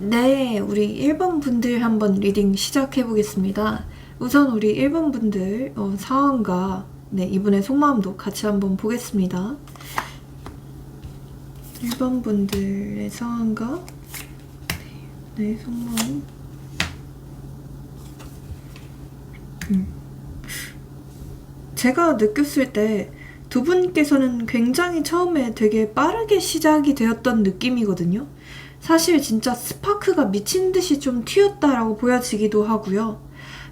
네, 우리 1번 분들 한번 리딩 시작해 보겠습니다. 우선 우리 1번 분들 상황과 이분의 속마음도 같이 한번 보겠습니다. 1번 분들의 상황과 속마음. 제가 느꼈을 때 두 분께서는 굉장히 처음에 되게 빠르게 시작이 되었던 느낌이거든요. 사실 진짜 스파크가 미친 듯이 좀 튀었다라고 보여지기도 하고요.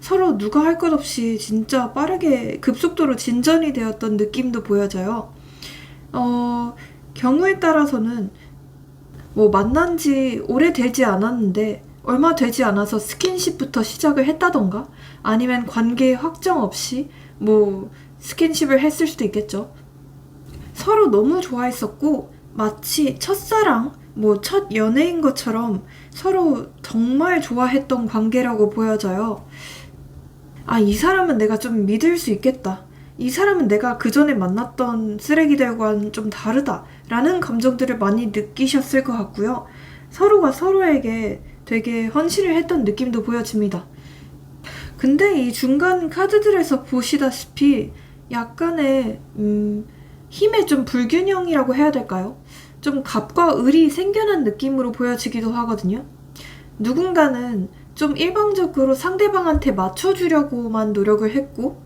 서로 누가 할 것 없이 진짜 빠르게 급속도로 진전이 되었던 느낌도 보여져요. 경우에 따라서는 뭐 만난 지 오래되지 않았는데 얼마 되지 않아서 스킨십부터 시작을 했다던가 아니면 관계 확정 없이 뭐 스킨십을 했을 수도 있겠죠. 서로 너무 좋아했었고 마치 첫사랑, 뭐 첫 연애인 것처럼 서로 정말 좋아했던 관계라고 보여져요. 아, 이 사람은 내가 좀 믿을 수 있겠다. 이 사람은 내가 그 전에 만났던 쓰레기들과는 좀 다르다. 라는 감정들을 많이 느끼셨을 것 같고요. 서로가 서로에게 되게 헌신을 했던 느낌도 보여집니다. 근데 이 중간 카드들에서 보시다시피 약간의 힘의 좀 불균형이라고 해야 될까요? 좀 갑과 을이 생겨난 느낌으로 보여지기도 하거든요. 누군가는 좀 일방적으로 상대방한테 맞춰주려고만 노력을 했고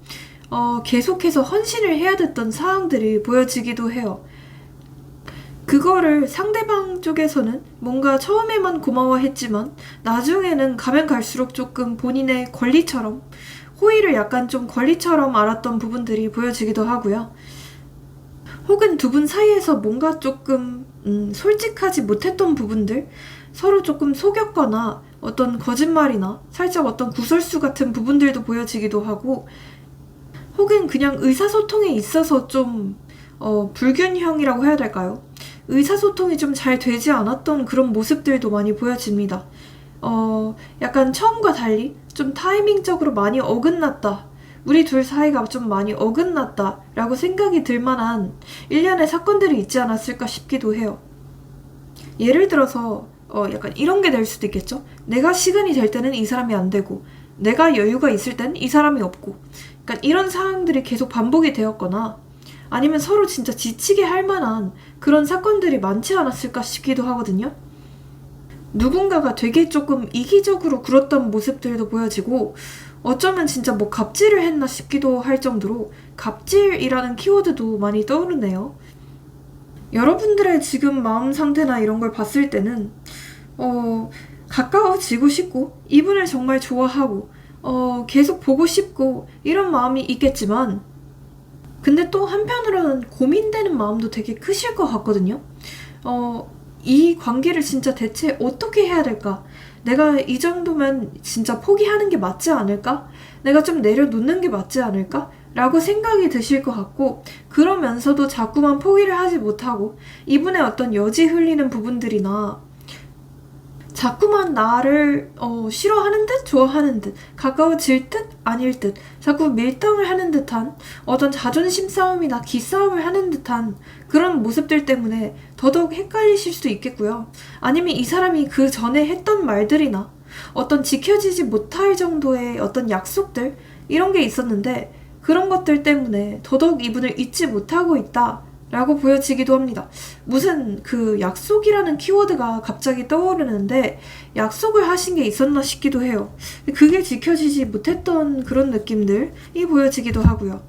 계속해서 헌신을 해야 됐던 상황들이 보여지기도 해요. 그거를 상대방 쪽에서는 뭔가 처음에만 고마워했지만 나중에는 가면 갈수록 조금 본인의 권리처럼 호의를 약간 좀 권리처럼 알았던 부분들이 보여지기도 하고요. 혹은 두 분 사이에서 뭔가 조금 솔직하지 못했던 부분들, 서로 조금 속였거나 어떤 거짓말이나 살짝 어떤 구설수 같은 부분들도 보여지기도 하고, 혹은 그냥 의사소통에 있어서 좀 불균형이라고 해야 될까요? 의사소통이 좀 잘 되지 않았던 그런 모습들도 많이 보여집니다. 약간 처음과 달리 좀 타이밍적으로 많이 어긋났다. 우리 둘 사이가 좀 많이 어긋났다 라고 생각이 들 만한 일련의 사건들이 있지 않았을까 싶기도 해요. 예를 들어서 약간 이런 게 될 수도 있겠죠. 내가 시간이 될 때는 이 사람이 안 되고 내가 여유가 있을 땐 이 사람이 없고, 그러니까 이런 상황들이 계속 반복이 되었거나 아니면 서로 진짜 지치게 할 만한 그런 사건들이 많지 않았을까 싶기도 하거든요. 누군가가 되게 조금 이기적으로 굴었던 모습들도 보여지고, 어쩌면 진짜 뭐 갑질을 했나 싶기도 할 정도로 갑질이라는 키워드도 많이 떠오르네요. 여러분들의 지금 마음 상태나 이런 걸 봤을 때는 가까워지고 싶고 이분을 정말 좋아하고 계속 보고 싶고 이런 마음이 있겠지만, 근데 또 한편으로는 고민되는 마음도 되게 크실 것 같거든요. 이 관계를 진짜 대체 어떻게 해야 될까? 내가 이 정도면 진짜 포기하는 게 맞지 않을까? 내가 좀 내려놓는 게 맞지 않을까? 라고 생각이 드실 것 같고, 그러면서도 자꾸만 포기를 하지 못하고 이분의 어떤 여지 흘리는 부분들이나 자꾸만 나를 싫어하는 듯 좋아하는 듯 가까워질 듯 아닐 듯 자꾸 밀당을 하는 듯한 어떤 자존심 싸움이나 기싸움을 하는 듯한 그런 모습들 때문에 더더욱 헷갈리실 수도 있겠고요. 아니면 이 사람이 그 전에 했던 말들이나 어떤 지켜지지 못할 정도의 어떤 약속들, 이런 게 있었는데 그런 것들 때문에 더더욱 이분을 잊지 못하고 있다 라고 보여지기도 합니다. 무슨 그 약속이라는 키워드가 갑자기 떠오르는데 약속을 하신 게 있었나 싶기도 해요. 그게 지켜지지 못했던 그런 느낌들이 보여지기도 하고요.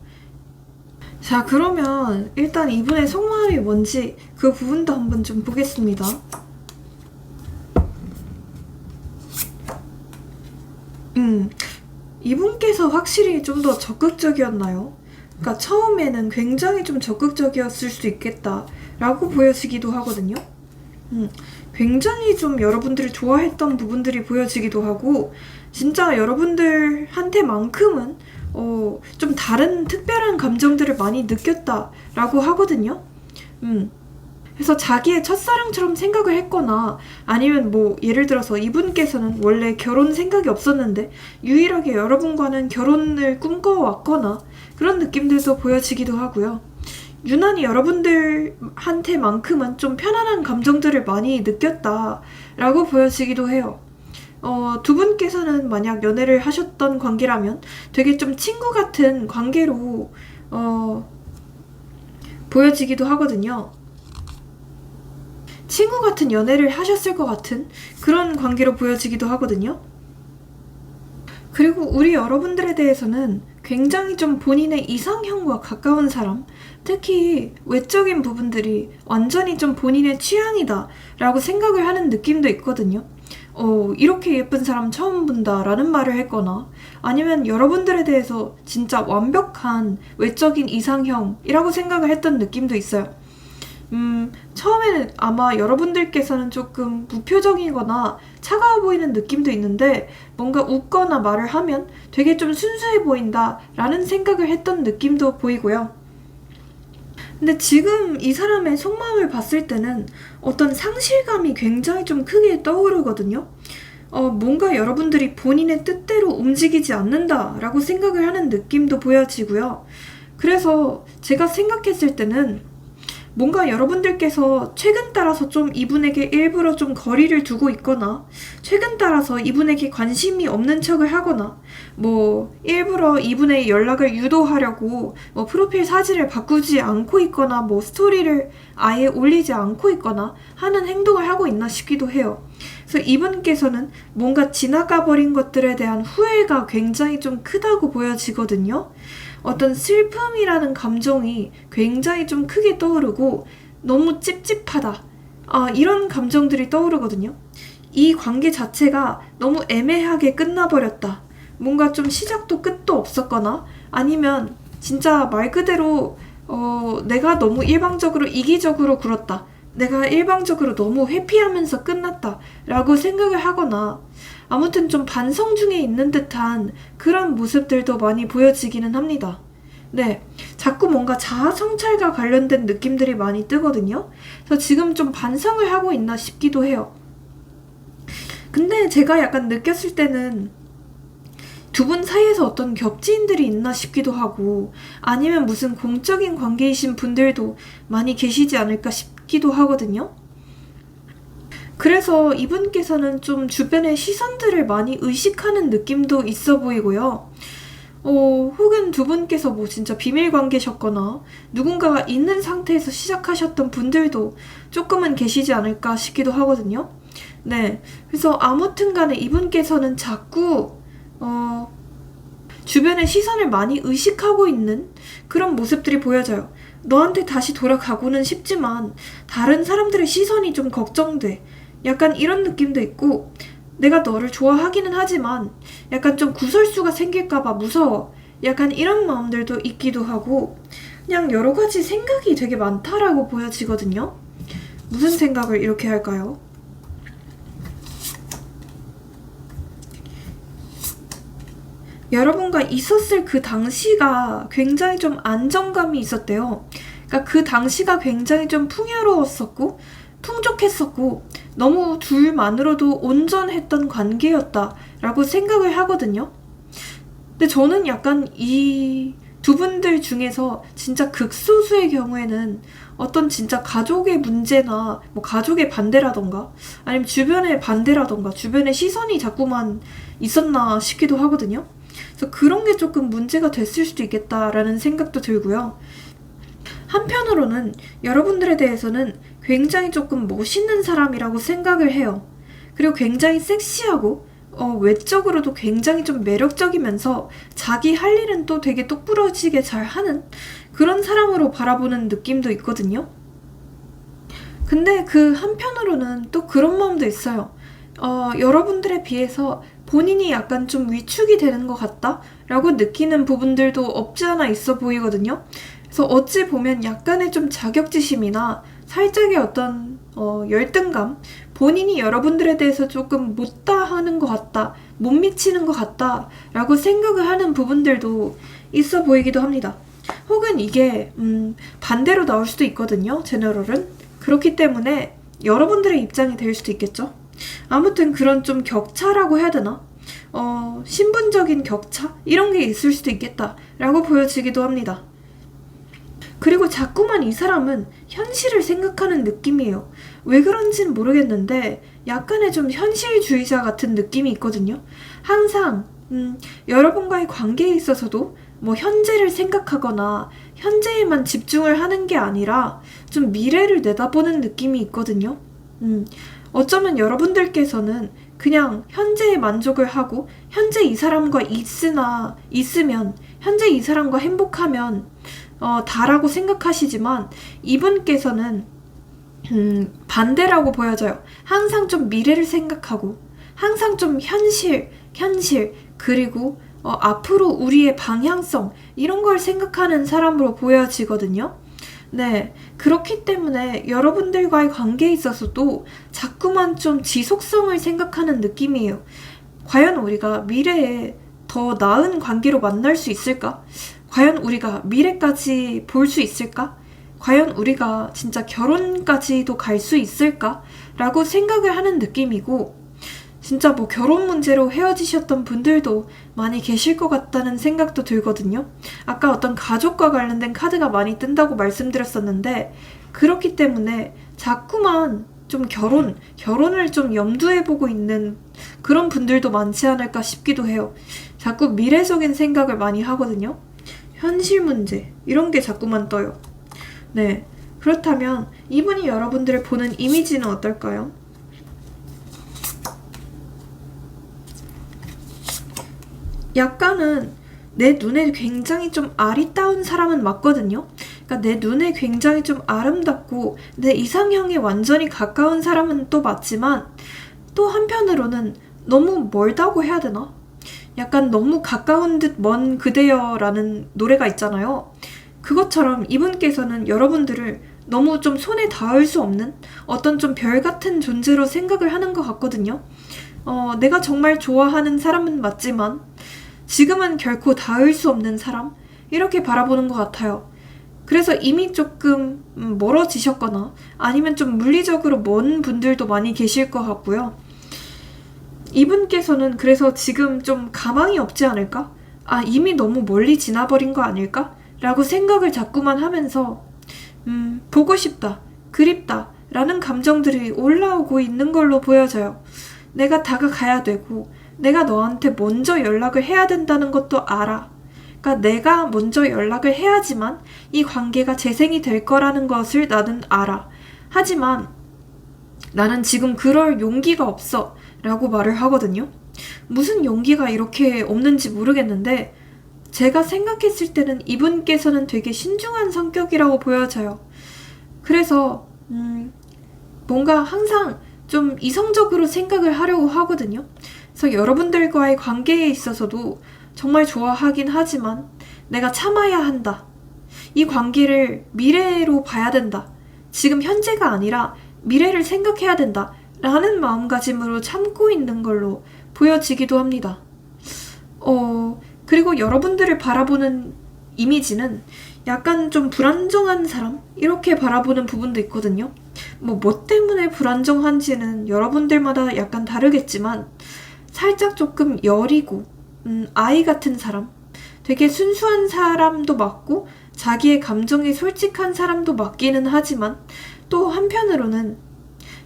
자, 그러면 일단 이분의 속마음이 뭔지 그 부분도 한번 좀 보겠습니다. 이분께서 확실히 좀 더 적극적이었나요? 그러니까 처음에는 굉장히 좀 적극적이었을 수 있겠다라고 보여지기도 하거든요. 굉장히 좀 여러분들이 좋아했던 부분들이 보여지기도 하고, 진짜 여러분들한테만큼은 좀 다른 특별한 감정들을 많이 느꼈다라고 하거든요. 그래서 자기의 첫사랑처럼 생각을 했거나 아니면 뭐 예를 들어서 이분께서는 원래 결혼 생각이 없었는데 유일하게 여러분과는 결혼을 꿈꿔왔거나 그런 느낌들도 보여지기도 하고요. 유난히 여러분들한테만큼은 좀 편안한 감정들을 많이 느꼈다 라고 보여지기도 해요. 두 분께서는 만약 연애를 하셨던 관계라면 되게 좀 친구 같은 관계로 보여지기도 하거든요. 친구 같은 연애를 하셨을 것 같은 그런 관계로 보여지기도 하거든요. 그리고 우리 여러분들에 대해서는 굉장히 좀 본인의 이상형과 가까운 사람, 특히 외적인 부분들이 완전히 좀 본인의 취향이다 라고 생각을 하는 느낌도 있거든요. 이렇게 예쁜 사람 처음 본다 라는 말을 했거나 아니면 여러분들에 대해서 진짜 완벽한 외적인 이상형이라고 생각을 했던 느낌도 있어요. 처음에는 아마 여러분들께서는 조금 무표정이거나 차가워 보이는 느낌도 있는데 뭔가 웃거나 말을 하면 되게 좀 순수해 보인다 라는 생각을 했던 느낌도 보이고요. 근데 지금 이 사람의 속마음을 봤을 때는 어떤 상실감이 굉장히 좀 크게 떠오르거든요. 뭔가 여러분들이 본인의 뜻대로 움직이지 않는다 라고 생각을 하는 느낌도 보여지고요. 그래서 제가 생각했을 때는 뭔가 여러분들께서 최근 따라서 좀 이분에게 일부러 좀 거리를 두고 있거나 최근 따라서 이분에게 관심이 없는 척을 하거나 뭐 일부러 이분의 연락을 유도하려고 뭐 프로필 사진을 바꾸지 않고 있거나 뭐 스토리를 아예 올리지 않고 있거나 하는 행동을 하고 있나 싶기도 해요. 그래서 이분께서는 뭔가 지나가 버린 것들에 대한 후회가 굉장히 좀 크다고 보여지거든요. 어떤 슬픔이라는 감정이 굉장히 좀 크게 떠오르고 너무 찝찝하다. 이런 감정들이 떠오르거든요. 이 관계 자체가 너무 애매하게 끝나버렸다. 뭔가 좀 시작도 끝도 없었거나 아니면 진짜 말 그대로 내가 너무 일방적으로 이기적으로 굴었다. 내가 일방적으로 너무 회피하면서 끝났다 라고 생각을 하거나 아무튼 좀 반성 중에 있는 듯한 그런 모습들도 많이 보여지기는 합니다. 네, 자꾸 뭔가 자아 성찰과 관련된 느낌들이 많이 뜨거든요. 그래서 지금 좀 반성을 하고 있나 싶기도 해요. 근데 제가 약간 느꼈을 때는 두 분 사이에서 어떤 겹지인들이 있나 싶기도 하고 아니면 무슨 공적인 관계이신 분들도 많이 계시지 않을까 싶기도 하거든요. 그래서 이분께서는 좀 주변의 시선들을 많이 의식하는 느낌도 있어 보이고요. 혹은 두 분께서 뭐 진짜 비밀 관계셨거나 누군가가 있는 상태에서 시작하셨던 분들도 조금은 계시지 않을까 싶기도 하거든요. 네. 그래서 아무튼 간에 이분께서는 자꾸 주변의 시선을 많이 의식하고 있는 그런 모습들이 보여져요. 너한테 다시 돌아가고는 싶지만 다른 사람들의 시선이 좀 걱정돼. 약간 이런 느낌도 있고 내가 너를 좋아하기는 하지만 약간 좀 구설수가 생길까봐 무서워. 약간 이런 마음들도 있기도 하고 그냥 여러 가지 생각이 되게 많다라고 보여지거든요. 무슨 생각을 이렇게 할까요? 여러분과 있었을 그 당시가 굉장히 좀 안정감이 있었대요. 그러니까 그 당시가 굉장히 좀 풍요로웠었고 풍족했었고 너무 둘만으로도 온전했던 관계였다라고 생각을 하거든요. 근데 저는 약간 이 두 분들 중에서 진짜 극소수의 경우에는 어떤 진짜 가족의 문제나 뭐 가족의 반대라던가 아니면 주변의 반대라던가 주변의 시선이 자꾸만 있었나 싶기도 하거든요. 그래서 그런 게 조금 문제가 됐을 수도 있겠다라는 생각도 들고요. 한편으로는 여러분들에 대해서는 굉장히 조금 멋있는 사람이라고 생각을 해요. 그리고 굉장히 섹시하고 외적으로도 굉장히 좀 매력적이면서 자기 할 일은 또 되게 똑부러지게 잘 하는 그런 사람으로 바라보는 느낌도 있거든요. 근데 그 한편으로는 또 그런 마음도 있어요. 여러분들에 비해서 본인이 약간 좀 위축이 되는 것 같다? 라고 느끼는 부분들도 없지 않아 있어 보이거든요. 그래서 어찌 보면 약간의 좀 자격지심이나 살짝의 어떤 열등감, 본인이 여러분들에 대해서 조금 못다하는 것 같다, 못 미치는 것 같다 라고 생각을 하는 부분들도 있어 보이기도 합니다. 혹은 이게 반대로 나올 수도 있거든요. 제너럴은. 그렇기 때문에 여러분들의 입장이 될 수도 있겠죠. 아무튼 그런 좀 격차라고 해야 되나? 신분적인 격차? 이런 게 있을 수도 있겠다라고 보여지기도 합니다. 그리고 자꾸만 이 사람은 현실을 생각하는 느낌이에요. 왜 그런지는 모르겠는데 약간의 좀 현실주의자 같은 느낌이 있거든요. 항상 여러분과의 관계에 있어서도 뭐 현재를 생각하거나 현재에만 집중을 하는 게 아니라 좀 미래를 내다보는 느낌이 있거든요. 어쩌면 여러분들께서는 그냥 현재에 만족을 하고 현재 이 사람과 있으면 현재 이 사람과 행복하면 다라고 생각하시지만 이분께서는 반대라고 보여져요. 항상 좀 미래를 생각하고 항상 좀 현실 그리고 앞으로 우리의 방향성 이런 걸 생각하는 사람으로 보여지거든요. 네, 그렇기 때문에 여러분들과의 관계에 있어서도 자꾸만 좀 지속성을 생각하는 느낌이에요. 과연 우리가 미래에 더 나은 관계로 만날 수 있을까? 과연 우리가 미래까지 볼 수 있을까? 과연 우리가 진짜 결혼까지도 갈 수 있을까? 라고 생각을 하는 느낌이고, 진짜 뭐 결혼 문제로 헤어지셨던 분들도 많이 계실 것 같다는 생각도 들거든요. 아까 어떤 가족과 관련된 카드가 많이 뜬다고 말씀드렸었는데, 그렇기 때문에 자꾸만 좀 결혼을 좀 염두에 보고 있는 그런 분들도 많지 않을까 싶기도 해요. 자꾸 미래적인 생각을 많이 하거든요. 현실 문제, 이런 게 자꾸만 떠요. 네. 그렇다면 이분이 여러분들을 보는 이미지는 어떨까요? 약간은 내 눈에 굉장히 좀 아리따운 사람은 맞거든요. 그러니까 내 눈에 굉장히 좀 아름답고 내 이상형에 완전히 가까운 사람은 또 맞지만 또 한편으로는 너무 멀다고 해야 되나? 약간 너무 가까운 듯 먼 그대여라는 노래가 있잖아요. 그것처럼 이분께서는 여러분들을 너무 좀 손에 닿을 수 없는 어떤 좀 별 같은 존재로 생각을 하는 것 같거든요. 내가 정말 좋아하는 사람은 맞지만 지금은 결코 닿을 수 없는 사람? 이렇게 바라보는 것 같아요. 그래서 이미 조금 멀어지셨거나 아니면 좀 물리적으로 먼 분들도 많이 계실 것 같고요. 이분께서는 그래서 지금 좀 가망이 없지 않을까? 이미 너무 멀리 지나버린 거 아닐까? 라고 생각을 자꾸만 하면서 보고 싶다, 그립다 라는 감정들이 올라오고 있는 걸로 보여져요. 내가 다가가야 되고 내가 너한테 먼저 연락을 해야 된다는 것도 알아. 그러니까 내가 먼저 연락을 해야지만 이 관계가 재생이 될 거라는 것을 나는 알아. 하지만 나는 지금 그럴 용기가 없어 라고 말을 하거든요. 무슨 용기가 이렇게 없는지 모르겠는데 제가 생각했을 때는 이분께서는 되게 신중한 성격이라고 보여져요. 그래서 뭔가 항상 좀 이성적으로 생각을 하려고 하거든요. 그래서 여러분들과의 관계에 있어서도 정말 좋아하긴 하지만 내가 참아야 한다. 이 관계를 미래로 봐야 된다. 지금 현재가 아니라 미래를 생각해야 된다. 라는 마음가짐으로 참고 있는 걸로 보여지기도 합니다. 그리고 여러분들을 바라보는 이미지는 약간 좀 불안정한 사람? 이렇게 바라보는 부분도 있거든요. 뭐 때문에 불안정한지는 여러분들마다 약간 다르겠지만 살짝 조금 여리고 아이 같은 사람, 되게 순수한 사람도 맞고 자기의 감정에 솔직한 사람도 맞기는 하지만 또 한편으로는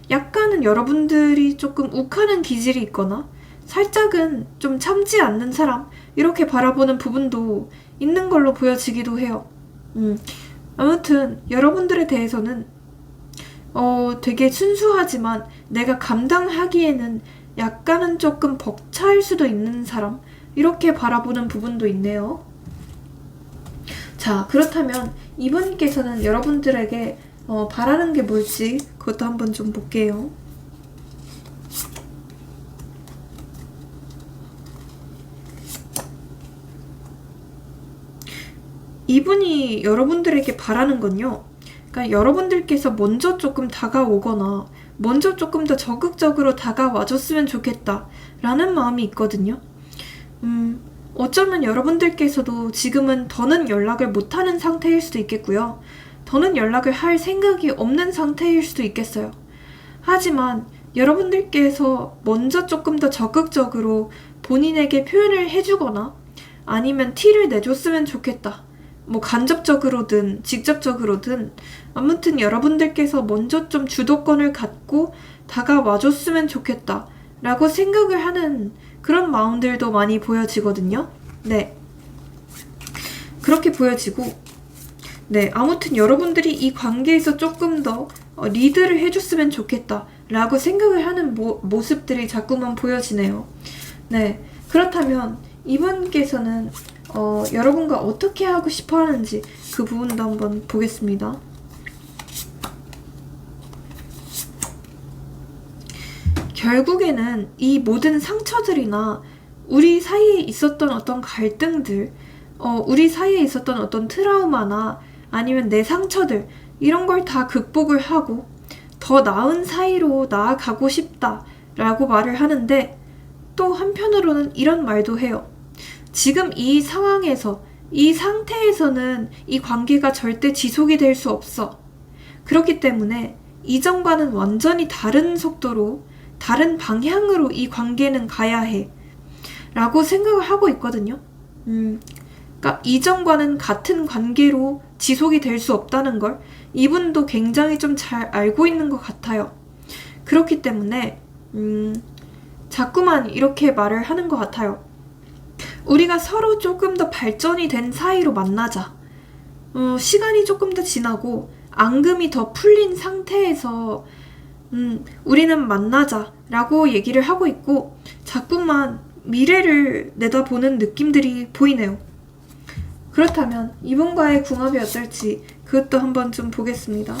약간은 여러분들이 조금 욱하는 기질이 있거나 살짝은 좀 참지 않는 사람 이렇게 바라보는 부분도 있는 걸로 보여지기도 해요. 아무튼 여러분들에 대해서는 되게 순수하지만 내가 감당하기에는 약간은 조금 벅차일 수도 있는 사람 이렇게 바라보는 부분도 있네요. 자, 그렇다면 이분께서는 여러분들에게 바라는 게 뭘지 그것도 한번 좀 볼게요. 이분이 여러분들에게 바라는 건요. 그러니까 여러분들께서 먼저 조금 다가오거나 먼저 조금 더 적극적으로 다가와줬으면 좋겠다 라는 마음이 있거든요. 어쩌면 여러분들께서도 지금은 더는 연락을 못하는 상태일 수도 있겠고요. 더는 연락을 할 생각이 없는 상태일 수도 있겠어요. 하지만 여러분들께서 먼저 조금 더 적극적으로 본인에게 표현을 해주거나 아니면 티를 내줬으면 좋겠다 뭐 간접적으로든 직접적으로든 아무튼 여러분들께서 먼저 좀 주도권을 갖고 다가와줬으면 좋겠다 라고 생각을 하는 그런 마음들도 많이 보여지거든요. 네, 그렇게 보여지고, 네, 아무튼 여러분들이 이 관계에서 조금 더 리드를 해줬으면 좋겠다 라고 생각을 하는 모습들이 자꾸만 보여지네요. 네, 그렇다면 이분께서는 여러분과 어떻게 하고 싶어 하는지 그 부분도 한번 보겠습니다. 결국에는 이 모든 상처들이나 우리 사이에 있었던 어떤 갈등들, 우리 사이에 있었던 어떤 트라우마나 아니면 내 상처들, 이런 걸 다 극복을 하고 더 나은 사이로 나아가고 싶다 라고 말을 하는데, 또 한편으로는 이런 말도 해요. 지금 이 상황에서, 이 상태에서는 이 관계가 절대 지속이 될 수 없어. 그렇기 때문에 이전과는 완전히 다른 속도로, 다른 방향으로 이 관계는 가야 해 라고 생각을 하고 있거든요. 그러니까 이전과는 같은 관계로 지속이 될 수 없다는 걸 이분도 굉장히 좀 잘 알고 있는 것 같아요. 그렇기 때문에 자꾸만 이렇게 말을 하는 것 같아요. 우리가 서로 조금 더 발전이 된 사이로 만나자. 시간이 조금 더 지나고 앙금이 더 풀린 상태에서 우리는 만나자 라고 얘기를 하고 있고, 자꾸만 미래를 내다보는 느낌들이 보이네요. 그렇다면 이분과의 궁합이 어떨지 그것도 한번 좀 보겠습니다.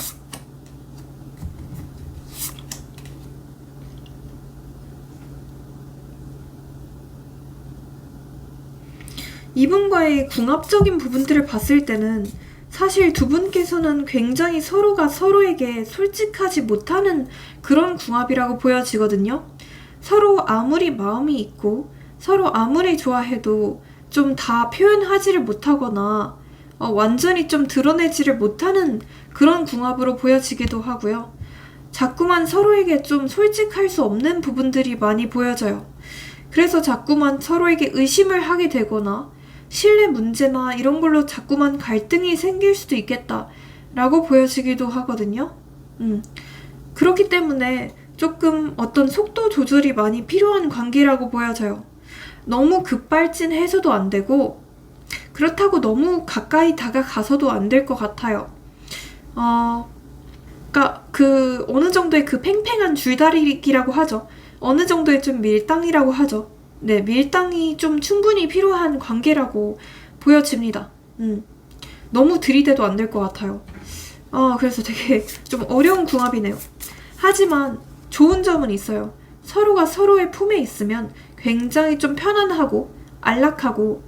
이분과의 궁합적인 부분들을 봤을 때는 사실 두 분께서는 굉장히 서로가 서로에게 솔직하지 못하는 그런 궁합이라고 보여지거든요. 서로 아무리 마음이 있고 서로 아무리 좋아해도 좀 다 표현하지를 못하거나 완전히 좀 드러내지를 못하는 그런 궁합으로 보여지기도 하고요. 자꾸만 서로에게 좀 솔직할 수 없는 부분들이 많이 보여져요. 그래서 자꾸만 서로에게 의심을 하게 되거나 신뢰 문제나 이런 걸로 자꾸만 갈등이 생길 수도 있겠다 라고 보여지기도 하거든요. 그렇기 때문에 조금 어떤 속도 조절이 많이 필요한 관계라고 보여져요. 너무 급발진해서도 안 되고 그렇다고 너무 가까이 다가가서도 안 될 것 같아요. 그러니까 그 어느 정도의 그 팽팽한 줄다리기라고 하죠. 어느 정도의 좀 밀당이라고 하죠. 네, 밀당이 좀 충분히 필요한 관계라고 보여집니다. 너무 들이대도 안 될 것 같아요. 그래서 되게 좀 어려운 궁합이네요. 하지만 좋은 점은 있어요. 서로가 서로의 품에 있으면 굉장히 좀 편안하고 안락하고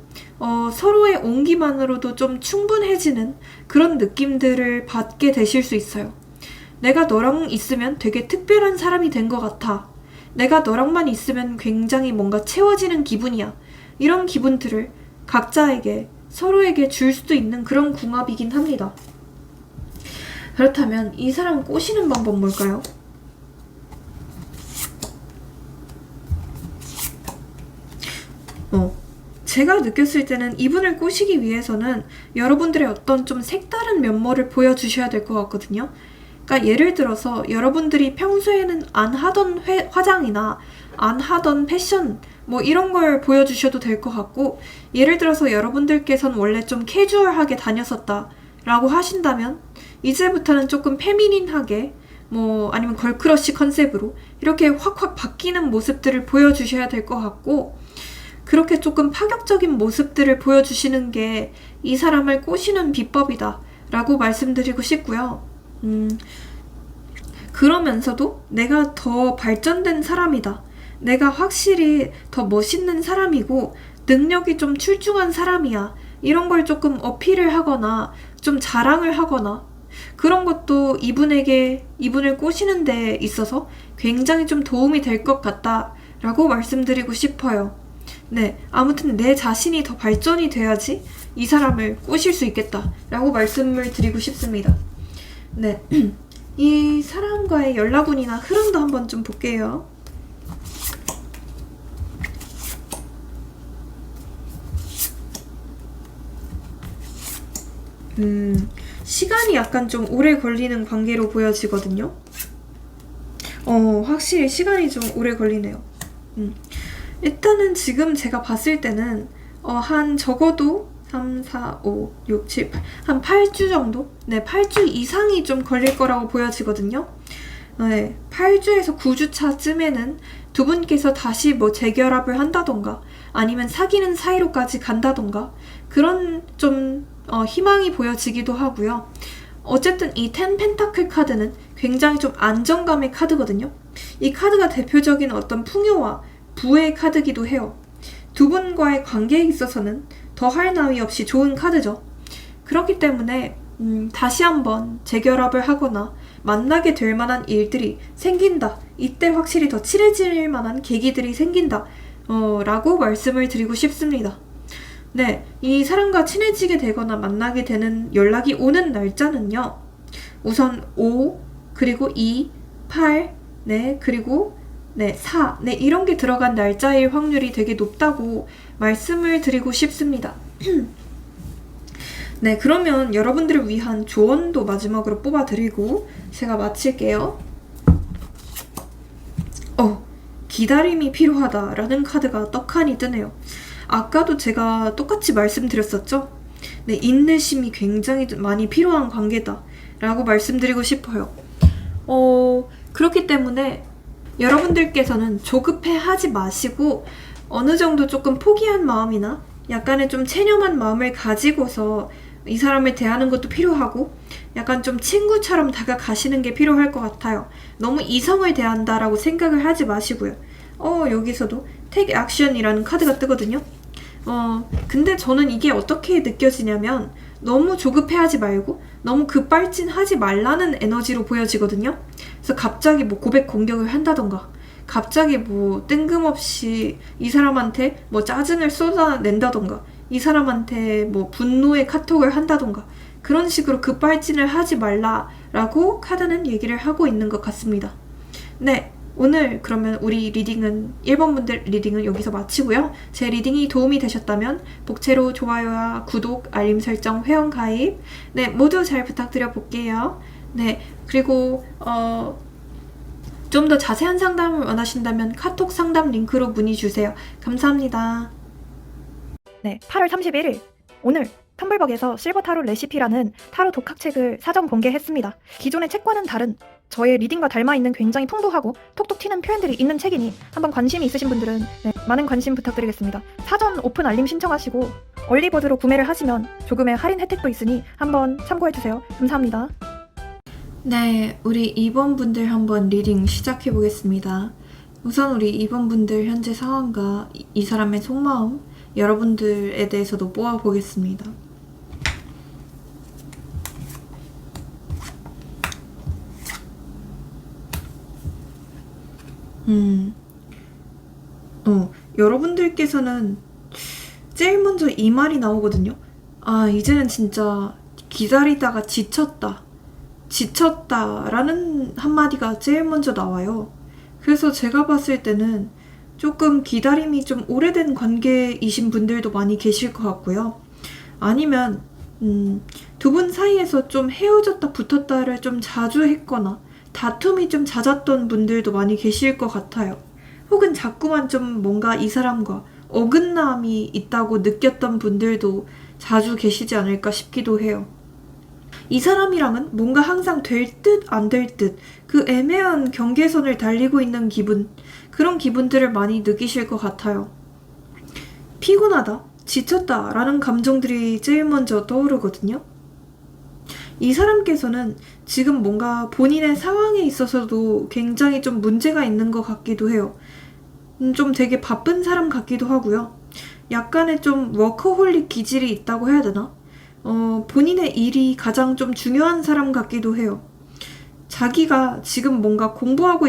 서로의 온기만으로도 좀 충분해지는 그런 느낌들을 받게 되실 수 있어요. 내가 너랑 있으면 되게 특별한 사람이 된 것 같아. 내가 너랑만 있으면 굉장히 뭔가 채워지는 기분이야. 이런 기분들을 각자에게, 서로에게 줄 수도 있는 그런 궁합이긴 합니다. 그렇다면 이 사람 꼬시는 방법 뭘까요? 제가 느꼈을 때는 이분을 꼬시기 위해서는 여러분들의 어떤 좀 색다른 면모를 보여주셔야 될 것 같거든요. 그러니까 예를 들어서 여러분들이 평소에는 안 하던 화장이나 안 하던 패션 뭐 이런 걸 보여주셔도 될 것 같고, 예를 들어서 여러분들께서는 원래 좀 캐주얼하게 다녔었다 라고 하신다면 이제부터는 조금 페미닌하게 뭐 아니면 걸크러쉬 컨셉으로 이렇게 확확 바뀌는 모습들을 보여주셔야 될 것 같고, 그렇게 조금 파격적인 모습들을 보여주시는 게 이 사람을 꼬시는 비법이다 라고 말씀드리고 싶고요. 그러면서도 내가 더 발전된 사람이다, 내가 확실히 더 멋있는 사람이고 능력이 좀 출중한 사람이야, 이런 걸 조금 어필을 하거나 좀 자랑을 하거나, 그런 것도 이분을 꼬시는 데 있어서 굉장히 좀 도움이 될 것 같다 라고 말씀드리고 싶어요. 네, 아무튼 내 자신이 더 발전이 돼야지 이 사람을 꼬실 수 있겠다 라고 말씀을 드리고 싶습니다. 네, 이 사람과의 연락운이나 흐름도 한번 좀 볼게요. 시간이 약간 좀 오래 걸리는 관계로 보여지거든요. 확실히 시간이 좀 오래 걸리네요. 일단은 지금 제가 봤을 때는 한 적어도 3, 4, 5, 6, 7, 8, 한 8주 정도? 네, 8주 이상이 좀 걸릴 거라고 보여지거든요. 네, 8주에서 9주 차쯤에는 두 분께서 다시 뭐 재결합을 한다던가 아니면 사귀는 사이로까지 간다던가 그런 좀 희망이 보여지기도 하고요. 어쨌든 이 10 펜타클 카드는 굉장히 좀 안정감의 카드거든요. 이 카드가 대표적인 어떤 풍요와 부의 카드기도 해요. 두 분과의 관계에 있어서는 더할 나위 없이 좋은 카드죠. 그렇기 때문에 다시 한번 재결합을 하거나 만나게 될 만한 일들이 생긴다. 이때 확실히 더 친해질 만한 계기들이 생긴다. 라고 말씀을 드리고 싶습니다. 네, 이 사람과 친해지게 되거나 만나게 되는 연락이 오는 날짜는요. 우선 5, 그리고 2, 8, 네, 그리고 4, 이런 게 들어간 날짜일 확률이 되게 높다고 말씀을 드리고 싶습니다. 네, 그러면 여러분들을 위한 조언도 마지막으로 뽑아드리고 제가 마칠게요. 기다림이 필요하다라는 카드가 떡하니 뜨네요. 아까도 제가 똑같이 말씀드렸었죠? 네, 인내심이 굉장히 많이 필요한 관계다 라고 말씀드리고 싶어요. 그렇기 때문에 여러분들께서는 조급해 하지 마시고 어느 정도 조금 포기한 마음이나 약간의 좀 체념한 마음을 가지고서 이 사람을 대하는 것도 필요하고 약간 좀 친구처럼 다가가시는 게 필요할 것 같아요. 너무 이성을 대한다라고 생각을 하지 마시고요. 여기서도 Take Action이라는 카드가 뜨거든요. 근데 저는 이게 어떻게 느껴지냐면 너무 조급해하지 말고 너무 급발진하지 말라는 에너지로 보여지거든요. 그래서 갑자기 뭐 고백 공격을 한다던가 갑자기 뭐 뜬금없이 이 사람한테 뭐 짜증을 쏟아낸다던가 이 사람한테 뭐 분노의 카톡을 한다던가 그런 식으로 급발진을 하지 말라라고 카드는 얘기를 하고 있는 것 같습니다. 네, 오늘 그러면 우리 리딩은 1번 분들 리딩은 여기서 마치고요. 제 리딩이 도움이 되셨다면 복채로 좋아요와 구독, 알림 설정, 회원 가입 모두 잘 부탁드려 볼게요. 네, 그리고 좀 더 자세한 상담을 원하신다면 카톡 상담 링크로 문의 주세요. 감사합니다. 네, 8월 31일 오늘 텀블벅에서 실버 타로 레시피라는 타로 독학책을 사전 공개했습니다. 기존의 책과는 다른 저의 리딩과 닮아있는 굉장히 풍부하고 톡톡 튀는 표현들이 있는 책이니 한번 관심이 있으신 분들은 많은 관심 부탁드리겠습니다. 사전 오픈 알림 신청하시고 얼리버드로 구매를 하시면 조금의 할인 혜택도 있으니 한번 참고해주세요. 감사합니다. 네, 우리 2번 분들 한번 리딩 시작해 보겠습니다. 우선 우리 2번 분들 현재 상황과 이 사람의 속마음 여러분들에 대해서도 뽑아보겠습니다. 여러분들께서는 제일 먼저 이 말이 나오거든요. 이제는 진짜 기다리다가 지쳤다라는 한마디가 제일 먼저 나와요. 그래서 제가 봤을 때는 조금 기다림이 좀 오래된 관계이신 분들도 많이 계실 것 같고요. 아니면 두 분 사이에서 좀 헤어졌다 붙었다를 좀 자주 했거나 다툼이 좀 잦았던 분들도 많이 계실 것 같아요. 혹은 자꾸만 좀 뭔가 이 사람과 어긋남이 있다고 느꼈던 분들도 자주 계시지 않을까 싶기도 해요. 이 사람이랑은 뭔가 항상 될 듯 안 될 듯 그 애매한 경계선을 달리고 있는 기분, 그런 기분들을 많이 느끼실 것 같아요. 피곤하다, 지쳤다 라는 감정들이 제일 먼저 떠오르거든요. 이 사람께서는 지금 뭔가 본인의 상황에 있어서도 굉장히 좀 문제가 있는 것 같기도 해요. 좀 되게 바쁜 사람 같기도 하고요. 약간의 좀 워커홀릭 기질이 있다고 해야 되나? 본인의 일이 가장 좀 중요한 사람 같기도 해요. 자기가 지금 뭔가 공부하고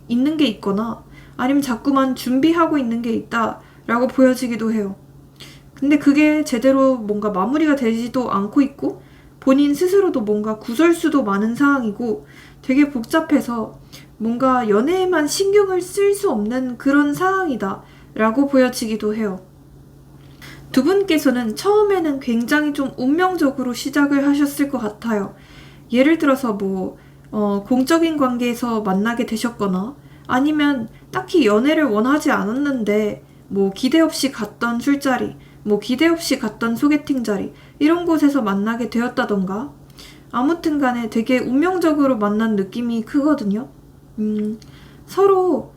있는 게 있거나 아니면 자꾸만 준비하고 있는 게 있다라고 보여지기도 해요. 근데 그게 제대로 뭔가 마무리가 되지도 않고 있고 본인 스스로도 뭔가 구설수도 많은 상황이고 되게 복잡해서 뭔가 연애에만 신경을 쓸 수 없는 그런 상황이다 라고 보여지기도 해요. 두 분께서는 처음에는 굉장히 좀 운명적으로 시작을 하셨을 것 같아요. 예를 들어서 공적인 관계에서 만나게 되셨거나 아니면 딱히 연애를 원하지 않았는데 기대 없이 갔던 술자리, 기대 없이 갔던 소개팅 자리 이런 곳에서 만나게 되었다던가 아무튼 간에 되게 운명적으로 만난 느낌이 크거든요. 서로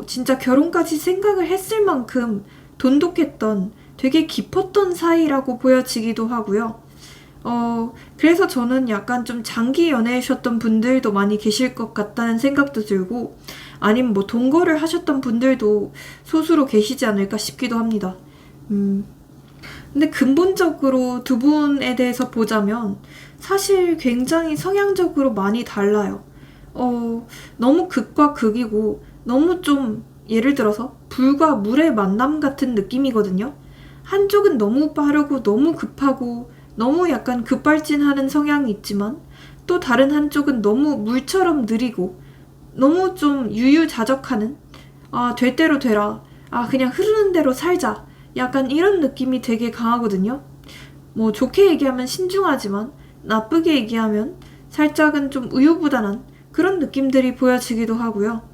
진짜 결혼까지 생각을 했을 만큼 돈독했던 되게 깊었던 사이라고 보여지기도 하고요. 그래서 저는 약간 좀 장기 연애하셨던 분들도 많이 계실 것 같다는 생각도 들고 아니면 동거를 하셨던 분들도 소수로 계시지 않을까 싶기도 합니다. 근데 근본적으로 두 분에 대해서 보자면 사실 굉장히 성향적으로 많이 달라요. 너무 극과 극이고 너무 좀 예를 들어서 불과 물의 만남 같은 느낌이거든요. 한쪽은 너무 빠르고 너무 급하고 너무 약간 급발진하는 성향이 있지만 또 다른 한쪽은 너무 물처럼 느리고 너무 좀 유유자적하는 될 대로 되라. 그냥 흐르는 대로 살자. 약간 이런 느낌이 되게 강하거든요. 좋게 얘기하면 신중하지만 나쁘게 얘기하면 살짝은 좀 우유부단한 그런 느낌들이 보여지기도 하고요.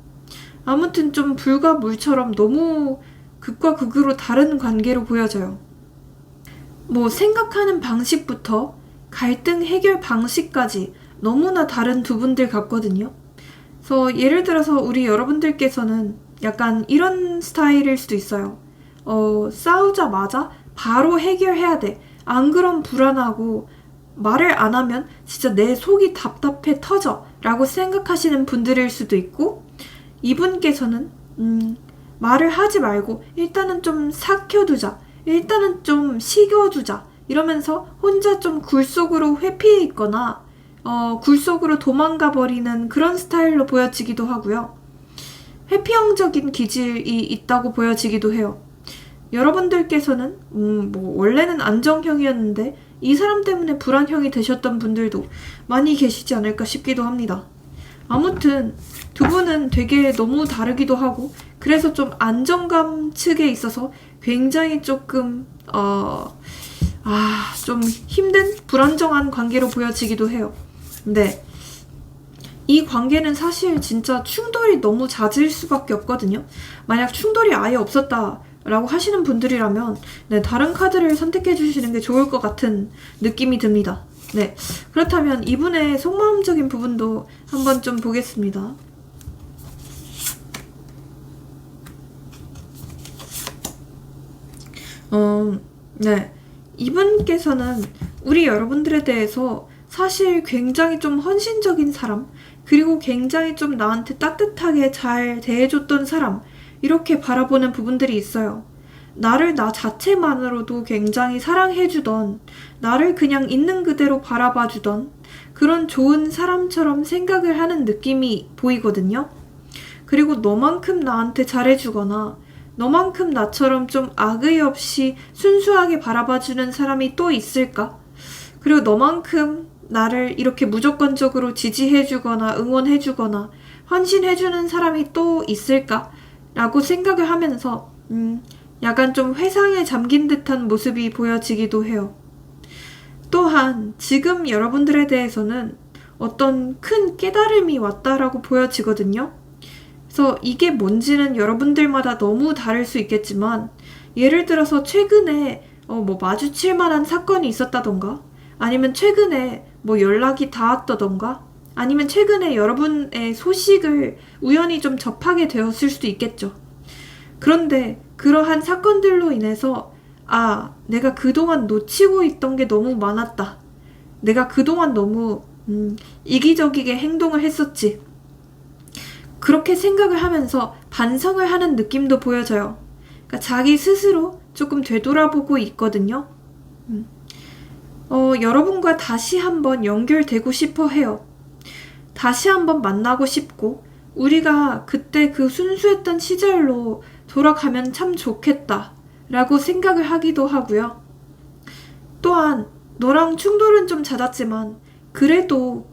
아무튼 좀 불과 물처럼 너무 극과 극으로 다른 관계로 보여져요. 생각하는 방식부터 갈등 해결 방식까지 너무나 다른 두 분들 같거든요. 그래서 예를 들어서 우리 여러분들께서는 약간 이런 스타일일 수도 있어요. 싸우자마자 바로 해결해야 돼. 안 그럼 불안하고 말을 안 하면 진짜 내 속이 답답해 터져 라고 생각하시는 분들일 수도 있고 이분께서는 말을 하지 말고 일단은 좀 삭혀두자. 일단은 좀 식여두자. 이러면서 혼자 좀 굴속으로 회피해 있거나 굴속으로 도망가 버리는 그런 스타일로 보여지기도 하고요. 회피형적인 기질이 있다고 보여지기도 해요. 여러분들께서는 원래는 안정형이었는데 이 사람 때문에 불안형이 되셨던 분들도 많이 계시지 않을까 싶기도 합니다. 아무튼 두 분은 되게 너무 다르기도 하고 그래서 좀 안정감 측에 있어서 굉장히 조금 좀 힘든 불안정한 관계로 보여지기도 해요. 근데 이 관계는 사실 진짜 충돌이 너무 잦을 수밖에 없거든요. 만약 충돌이 아예 없었다라고 하시는 분들이라면 다른 카드를 선택해 주시는 게 좋을 것 같은 느낌이 듭니다. 네, 그렇다면 이분의 속마음적인 부분도 한번 좀 보겠습니다. 네, 이분께서는 우리 여러분들에 대해서 사실 굉장히 좀 헌신적인 사람, 그리고 굉장히 좀 나한테 따뜻하게 잘 대해줬던 사람, 이렇게 바라보는 부분들이 있어요. 나를 나 자체만으로도 굉장히 사랑해주던, 나를 그냥 있는 그대로 바라봐주던 그런 좋은 사람처럼 생각을 하는 느낌이 보이거든요. 그리고 너만큼 나한테 잘해주거나 너만큼 나처럼 좀 악의 없이 순수하게 바라봐주는 사람이 또 있을까? 그리고 너만큼 나를 이렇게 무조건적으로 지지해주거나 응원해주거나 헌신해주는 사람이 또 있을까? 라고 생각을 하면서 약간 좀 회상에 잠긴 듯한 모습이 보여지기도 해요. 또한 지금 여러분들에 대해서는 어떤 큰 깨달음이 왔다라고 보여지거든요. 그래서 이게 뭔지는 여러분들마다 너무 다를 수 있겠지만 예를 들어서 최근에 마주칠 만한 사건이 있었다던가 아니면 최근에 연락이 닿았다던가 아니면 최근에 여러분의 소식을 우연히 좀 접하게 되었을 수도 있겠죠. 그런데 그러한 사건들로 인해서 내가 그동안 놓치고 있던 게 너무 많았다. 내가 그동안 너무 이기적이게 행동을 했었지. 그렇게 생각을 하면서 반성을 하는 느낌도 보여져요. 그러니까 자기 스스로 조금 되돌아보고 있거든요. 여러분과 다시 한번 연결되고 싶어 해요. 다시 한번 만나고 싶고 우리가 그때 그 순수했던 시절로 돌아가면 참 좋겠다 라고 생각을 하기도 하고요. 또한 너랑 충돌은 좀 잦았지만 그래도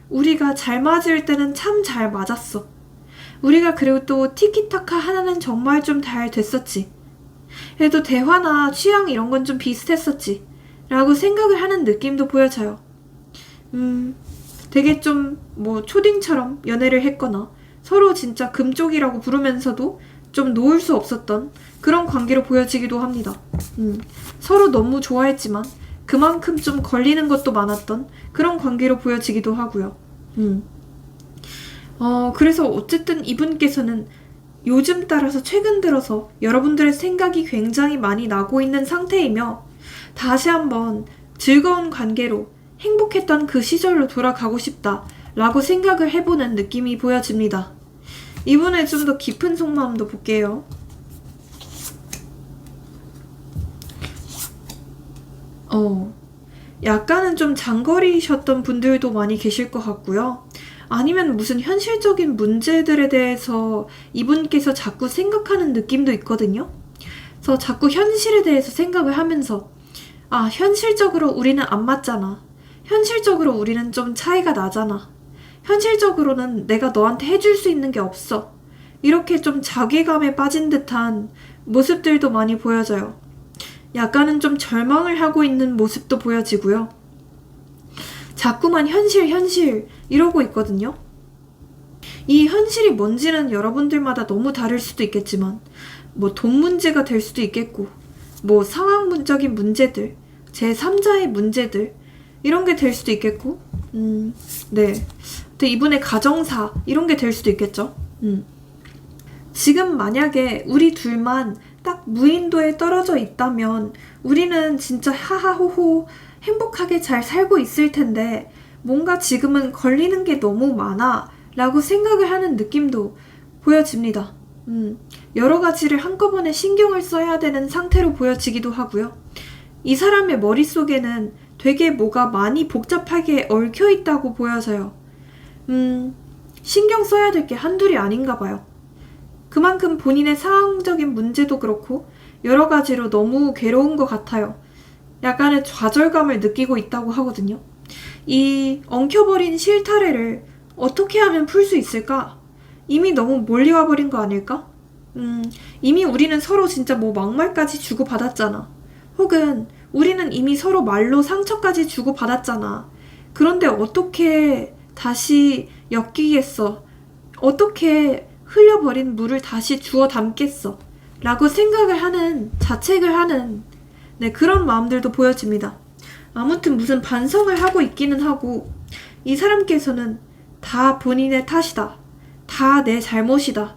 우리가 잘 맞을 때는 참 잘 맞았어. 우리가 그리고 또 티키타카 하나는 정말 좀 잘 됐었지. 그래도 대화나 취향 이런 건 좀 비슷했었지. 라고 생각을 하는 느낌도 보여져요. 되게 좀 뭐 초딩처럼 연애를 했거나 서로 진짜 금쪽이라고 부르면서도 좀 놓을 수 없었던 그런 관계로 보여지기도 합니다. 서로 너무 좋아했지만 그만큼 좀 걸리는 것도 많았던 그런 관계로 보여지기도 하고요. 그래서 어쨌든 이분께서는 요즘 따라서 최근 들어서 여러분들의 생각이 굉장히 많이 나고 있는 상태이며 다시 한번 즐거운 관계로 행복했던 그 시절로 돌아가고 싶다 라고 생각을 해보는 느낌이 보여집니다. 이분의 좀 더 깊은 속마음도 볼게요. 약간은 좀 장거리셨던 분들도 많이 계실 것 같고요. 아니면 무슨 현실적인 문제들에 대해서 이분께서 자꾸 생각하는 느낌도 있거든요. 그래서 자꾸 현실에 대해서 생각을 하면서 현실적으로 우리는 안 맞잖아. 현실적으로 우리는 좀 차이가 나잖아. 현실적으로는 내가 너한테 해줄 수 있는 게 없어. 이렇게 좀 자괴감에 빠진 듯한 모습들도 많이 보여져요. 약간은 좀 절망을 하고 있는 모습도 보여지고요. 자꾸만 현실 이러고 있거든요. 이 현실이 뭔지는 여러분들마다 너무 다를 수도 있겠지만 뭐 돈 문제가 될 수도 있겠고 뭐 상황문적인 문제들, 제3자의 문제들 이런 게 될 수도 있겠고 네. 이분의 가정사 이런 게 될 수도 있겠죠. 지금 만약에 우리 둘만 딱 무인도에 떨어져 있다면 우리는 진짜 하하호호 행복하게 잘 살고 있을 텐데 뭔가 지금은 걸리는 게 너무 많아 라고 생각을 하는 느낌도 보여집니다. 여러 가지를 한꺼번에 신경을 써야 되는 상태로 보여지기도 하고요. 이 사람의 머릿속에는 되게 뭐가 많이 복잡하게 얽혀 있다고 보여져요. 신경 써야 될 게 한둘이 아닌가 봐요. 그만큼 본인의 상황적인 문제도 그렇고 여러 가지로 너무 괴로운 것 같아요. 약간의 좌절감을 느끼고 있다고 하거든요. 이 엉켜버린 실타래를 어떻게 하면 풀 수 있을까? 이미 너무 멀리 와버린 거 아닐까? 이미 우리는 서로 진짜 뭐 막말까지 주고받았잖아. 혹은 우리는 이미 서로 말로 상처까지 주고받았잖아. 그런데 어떻게 다시 엮이겠어? 어떻게 흘려버린 물을 다시 주워 담겠어? 라고 생각을 하는, 자책을 하는 그런 마음들도 보여집니다. 아무튼 무슨 반성을 하고 있기는 하고 이 사람께서는 다 본인의 탓이다. 다 내 잘못이다.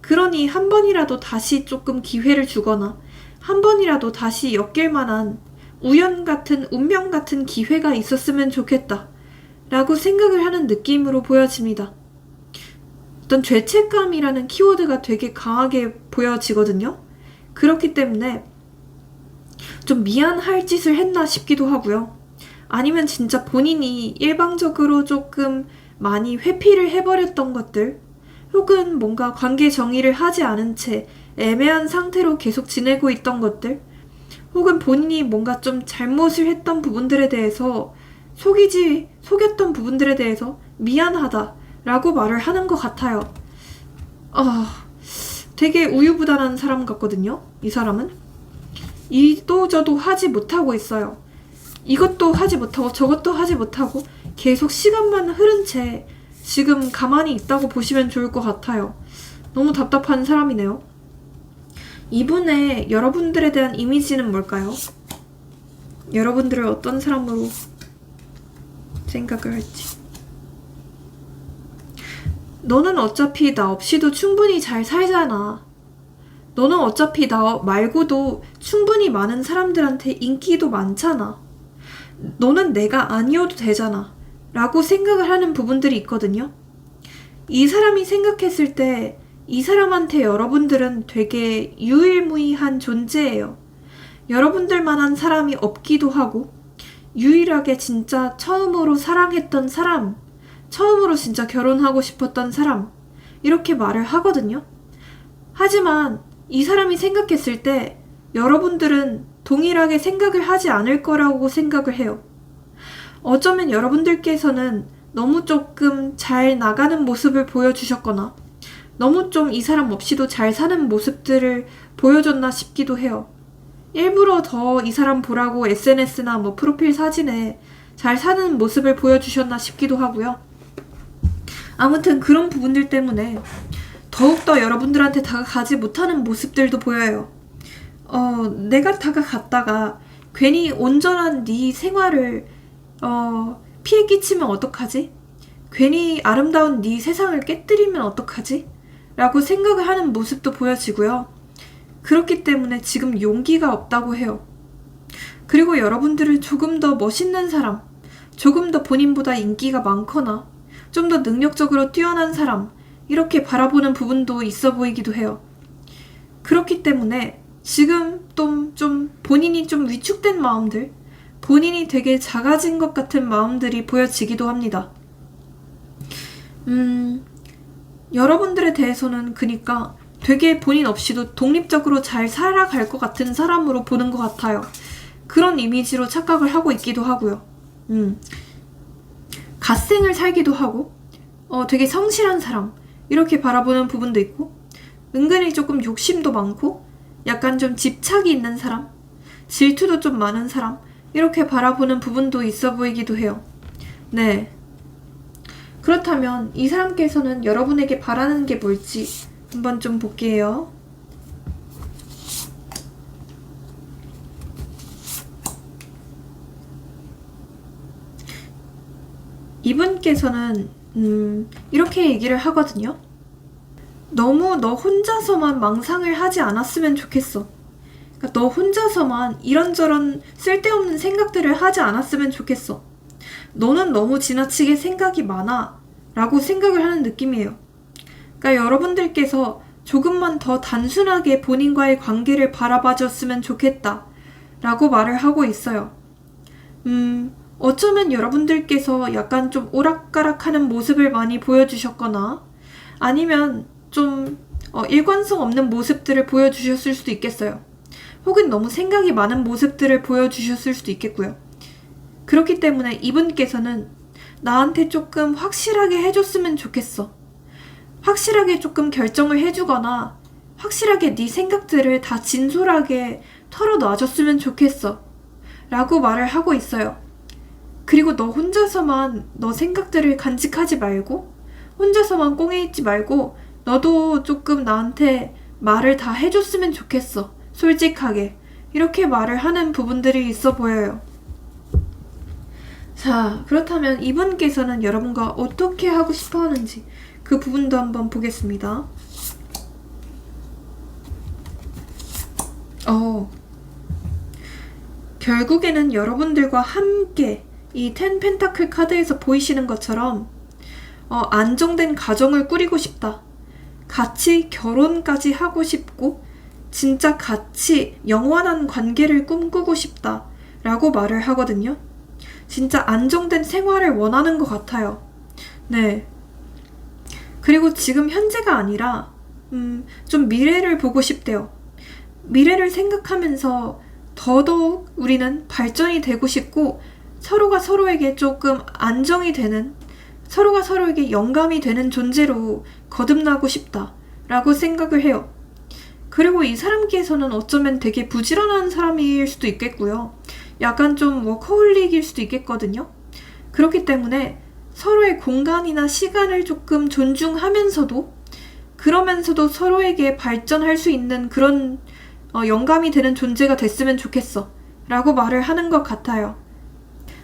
그러니 한 번이라도 다시 조금 기회를 주거나 한 번이라도 다시 엮일 만한 우연 같은 운명 같은 기회가 있었으면 좋겠다. 라고 생각을 하는 느낌으로 보여집니다. 어떤 죄책감이라는 키워드가 되게 강하게 보여지거든요. 그렇기 때문에 좀 미안할 짓을 했나 싶기도 하고요. 아니면 진짜 본인이 일방적으로 조금 많이 회피를 해버렸던 것들 혹은 뭔가 관계 정의를 하지 않은 채 애매한 상태로 계속 지내고 있던 것들 혹은 본인이 뭔가 좀 잘못을 했던 부분들에 대해서 속였던 부분들에 대해서 미안하다 라고 말을 하는 것 같아요. 되게 우유부단한 사람 같거든요. 이 사람은 이도 저도 하지 못하고 있어요. 이것도 하지 못하고 저것도 하지 못하고 계속 시간만 흐른 채 지금 가만히 있다고 보시면 좋을 것 같아요. 너무 답답한 사람이네요. 이분의 여러분들에 대한 이미지는 뭘까요? 여러분들을 어떤 사람으로 생각을 할지. 너는 어차피 나 없이도 충분히 잘 살잖아. 너는 어차피 나 말고도 충분히 많은 사람들한테 인기도 많잖아. 너는 내가 아니어도 되잖아. 라고 생각을 하는 부분들이 있거든요. 이 사람이 생각했을 때 이 사람한테 여러분들은 되게 유일무이한 존재예요. 여러분들만한 사람이 없기도 하고 유일하게 진짜 처음으로 사랑했던 사람, 처음으로 진짜 결혼하고 싶었던 사람 이렇게 말을 하거든요. 하지만 이 사람이 생각했을 때 여러분들은 동일하게 생각을 하지 않을 거라고 생각을 해요. 어쩌면 여러분들께서는 너무 조금 잘 나가는 모습을 보여주셨거나 너무 좀 이 사람 없이도 잘 사는 모습들을 보여줬나 싶기도 해요. 일부러 더 이 사람 보라고 SNS나 뭐 프로필 사진에 잘 사는 모습을 보여주셨나 싶기도 하고요. 아무튼 그런 부분들 때문에 더욱더 여러분들한테 다가가지 못하는 모습들도 보여요. 내가 다가갔다가 괜히 온전한 네 생활을 피해 끼치면 어떡하지? 괜히 아름다운 네 세상을 깨뜨리면 어떡하지? 라고 생각을 하는 모습도 보여지고요. 그렇기 때문에 지금 용기가 없다고 해요. 그리고 여러분들을 조금 더 멋있는 사람, 조금 더 본인보다 인기가 많거나 좀 더 능력적으로 뛰어난 사람, 이렇게 바라보는 부분도 있어 보이기도 해요. 그렇기 때문에 지금 좀 본인이 좀 위축된 마음들, 본인이 되게 작아진 것 같은 마음들이 보여지기도 합니다. 여러분들에 대해서는 그니까 되게 본인 없이도 독립적으로 잘 살아갈 것 같은 사람으로 보는 것 같아요. 그런 이미지로 착각을 하고 있기도 하고요. 갓생을 살기도 하고 되게 성실한 사람 이렇게 바라보는 부분도 있고, 은근히 조금 욕심도 많고 약간 좀 집착이 있는 사람, 질투도 좀 많은 사람 이렇게 바라보는 부분도 있어 보이기도 해요. 네. 그렇다면 이 사람께서는 여러분에게 바라는 게 뭘지 한번 좀 볼게요. 이분께서는 이렇게 얘기를 하거든요. 너무 너 혼자서만 망상을 하지 않았으면 좋겠어. 그러니까 너 혼자서만 이런저런 쓸데없는 생각들을 하지 않았으면 좋겠어. 너는 너무 지나치게 생각이 많아 라고 생각을 하는 느낌이에요. 그러니까 여러분들께서 조금만 더 단순하게 본인과의 관계를 바라봐 줬으면 좋겠다 라고 말을 하고 있어요. 어쩌면 여러분들께서 약간 좀 오락가락하는 모습을 많이 보여주셨거나 아니면 좀 일관성 없는 모습들을 보여주셨을 수도 있겠어요. 혹은 너무 생각이 많은 모습들을 보여주셨을 수도 있겠고요. 그렇기 때문에 이분께서는 나한테 조금 확실하게 해줬으면 좋겠어. 확실하게 조금 결정을 해주거나 확실하게 네 생각들을 다 진솔하게 털어놔줬으면 좋겠어 라고 말을 하고 있어요. 그리고 너 혼자서만 너 생각들을 간직하지 말고 혼자서만 꽁에 있지 말고 너도 조금 나한테 말을 다 해줬으면 좋겠어. 솔직하게. 이렇게 말을 하는 부분들이 있어 보여요. 자, 그렇다면 이분께서는 여러분과 어떻게 하고 싶어 하는지 그 부분도 한번 보겠습니다. 결국에는 여러분들과 함께 이 10 펜타클 카드에서 보이시는 것처럼 안정된 가정을 꾸리고 싶다. 같이 결혼까지 하고 싶고 진짜 같이 영원한 관계를 꿈꾸고 싶다 라고 말을 하거든요. 진짜 안정된 생활을 원하는 것 같아요. 네. 그리고 지금 현재가 아니라 좀 미래를 보고 싶대요. 미래를 생각하면서 더더욱 우리는 발전이 되고 싶고 서로가 서로에게 조금 안정이 되는, 서로가 서로에게 영감이 되는 존재로 거듭나고 싶다 라고 생각을 해요. 그리고 이 사람께서는 어쩌면 되게 부지런한 사람일 수도 있겠고요. 약간 좀 워커홀릭일 수도 있겠거든요. 그렇기 때문에 서로의 공간이나 시간을 조금 존중하면서도 그러면서도 서로에게 발전할 수 있는 그런 영감이 되는 존재가 됐으면 좋겠어 라고 말을 하는 것 같아요.